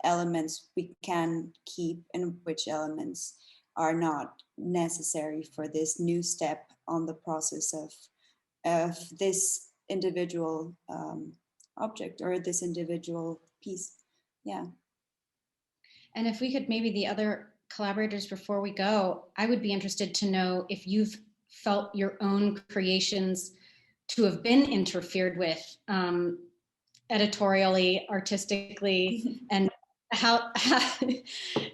elements we can keep and which elements are not necessary for this new step on the process of this individual object or this individual piece. Yeah. And if we could, maybe the other collaborators, before we go, I would be interested to know if you've felt your own creations to have been interfered with editorially, artistically, and how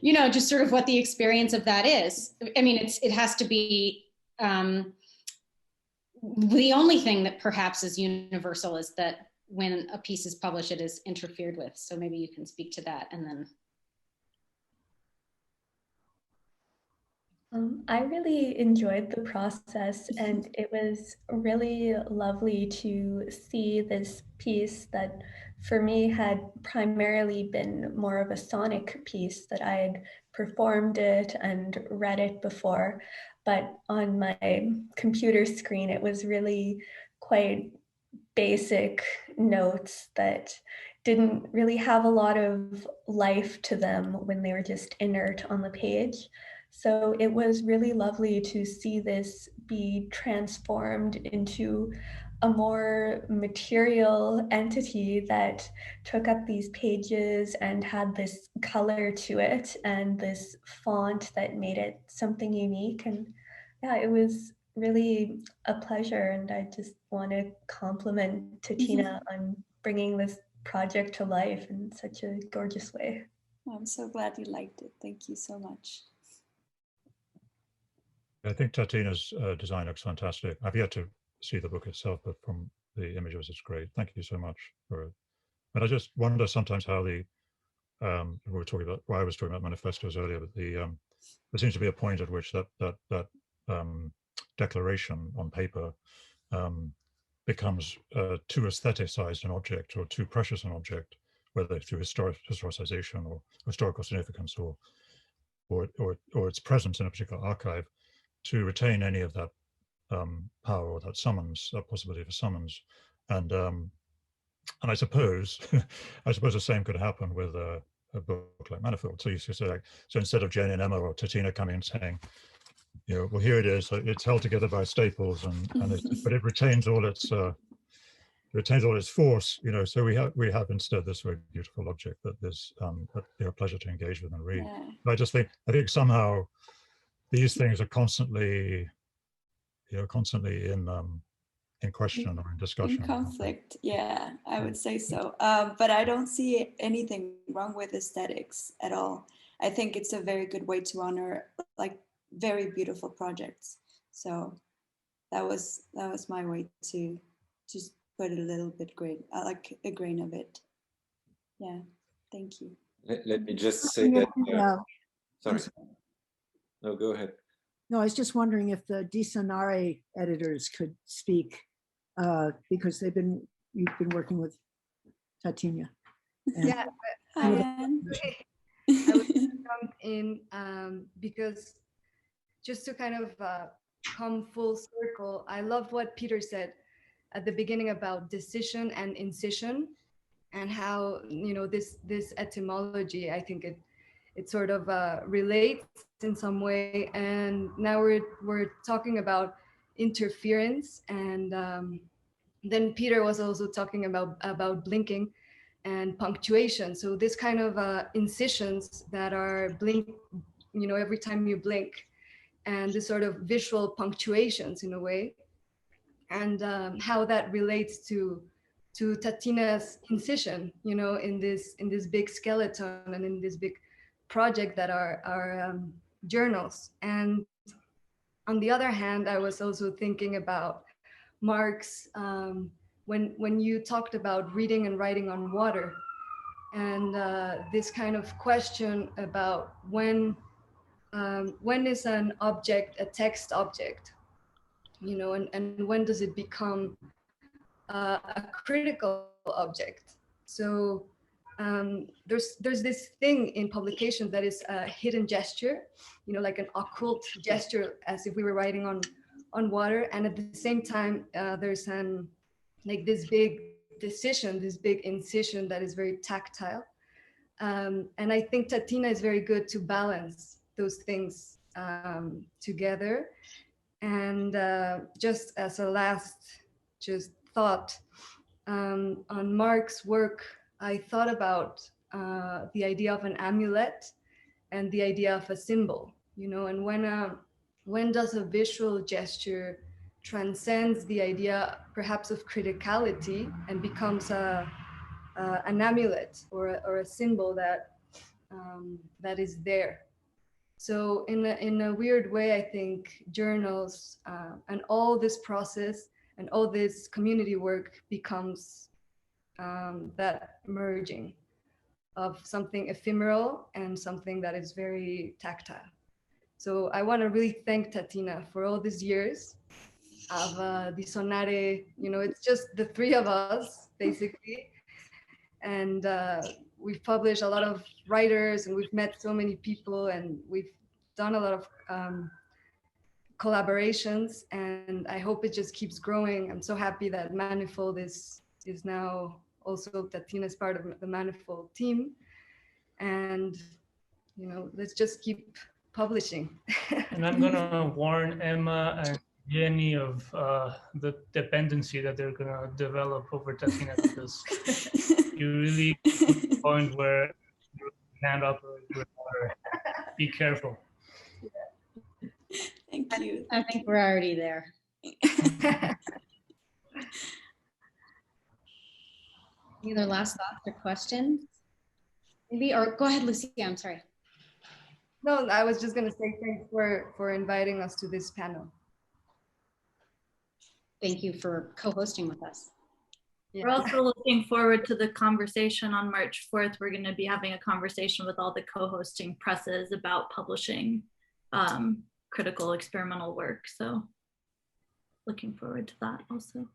you know, just sort of what the experience of that is. I mean, it has to be the only thing that perhaps is universal is that when a piece is published, it is interfered with. So maybe you can speak to that, and then. I really enjoyed the process, and it was really lovely to see this piece that for me had primarily been more of a sonic piece, that I had performed it and read it before, but on my computer screen it was really quite basic notes that didn't really have a lot of life to them when they were just inert on the page. So it was really lovely to see this be transformed into a more material entity that took up these pages and had this color to it and this font that made it something unique. And yeah, it was really a pleasure, and I just want to compliment Tatina on bringing this project to life in such a gorgeous way. I'm so glad you liked it. Thank you so much. I think Tatina's design looks fantastic. I've yet to see the book itself, but from the images, it's great. Thank you so much for it. But I just wonder sometimes how the we were talking about, well, I was talking about manifestos earlier, but the there seems to be a point at which that declaration on paper becomes too aestheticized an object or too precious an object, whether through historicization or historical significance or its presence in a particular archive, to retain any of that power or that summons, that possibility for summons. And I suppose the same could happen with a book like Manifold. So you say, like, so instead of Jen and Emma or Tatina coming and saying, you know, well, here it is, it's held together by staples, but it retains all its force, you know. So we have instead this very beautiful object that is a pleasure to engage with and read. Yeah. I think somehow these things are constantly in question or in discussion. In conflict, yeah, I would say so. But I don't see anything wrong with aesthetics at all. I think it's a very good way to honor like very beautiful projects. So that was my way to just put a little bit grain, like a grain of it. Yeah, thank you. Let me just say that. Sorry. No, go ahead. No, I was just wondering if the diSonare editors could speak, because you've been working with Tatina. Yeah, I would jump in because just to kind of come full circle, I love what Peter said at the beginning about decision and incision, and how, you know, this etymology, I think it sort of relates in some way. And now we're talking about interference, and then Peter was also talking about blinking and punctuation. So this kind of incisions that are blink, you know, every time you blink, and this sort of visual punctuations in a way, and how that relates to Tatina's incision, you know, in this big skeleton and in this big project that are journals. And on the other hand, I was also thinking about Mark's when you talked about reading and writing on water, and this kind of question about when is an object a text object, you know, and when does it become a critical object. So there's this thing in publications that is a hidden gesture, you know, like an occult gesture, as if we were writing on water, and at the same time there's like this big decision, this big incision that is very tactile. And I think Tatina is very good to balance those things together. And just as a last thought on Mark's work, I thought about the idea of an amulet and the idea of a symbol, you know, and when does a visual gesture transcends the idea perhaps of criticality and becomes an amulet or a symbol that that is there. So in a weird way, I think journals and all this process and all this community work becomes that merging of something ephemeral and something that is very tactile. So I want to really thank Tatina for all these years of diSonare. You know, it's just the three of us, basically. And we've published a lot of writers, and we've met so many people, and we've done a lot of collaborations, and I hope it just keeps growing. I'm so happy that Manifold is now also Tatina is part of the Manifold team, and you know, let's just keep publishing. And I'm gonna warn Emma and Jenny of the dependency that they're gonna develop over Tatina, because you really get to the point where you can't operate with water. Be careful. Thank you. I think we're already there. Any other last thoughts or questions? Maybe, or go ahead, Lucia, I'm sorry. No, I was just going to say thanks for inviting us to this panel. Thank you for co-hosting with us. We're also looking forward to the conversation on March 4th. We're going to be having a conversation with all the co-hosting presses about publishing critical experimental work. So looking forward to that also.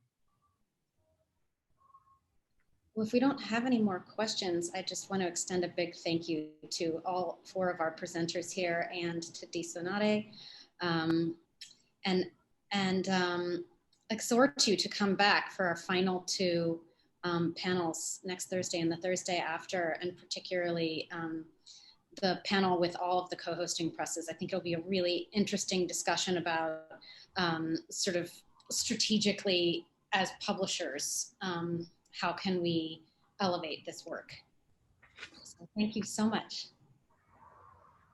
Well, if we don't have any more questions, I just want to extend a big thank you to all four of our presenters here and to diSonare, and exhort you to come back for our final two panels next Thursday and the Thursday after, and particularly the panel with all of the co-hosting presses. I think it'll be a really interesting discussion about sort of strategically as publishers, how can we elevate this work? So thank you so much.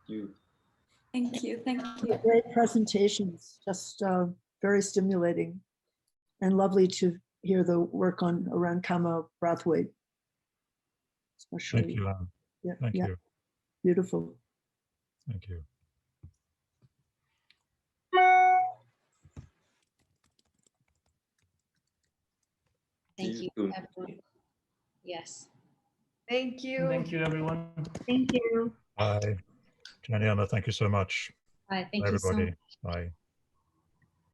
Thank you. Thank you. Great presentations, just very stimulating and lovely to hear the work on around Kama Brathwaite. Especially. Thank you, Anne. Yeah, Thank you. Beautiful. Thank you. Thank you, everyone. Yes. Thank you. Thank you, everyone. Thank you. Bye. Jenny, Emma, thank you so much. Bye. Thank Bye, you so everybody. much. Bye.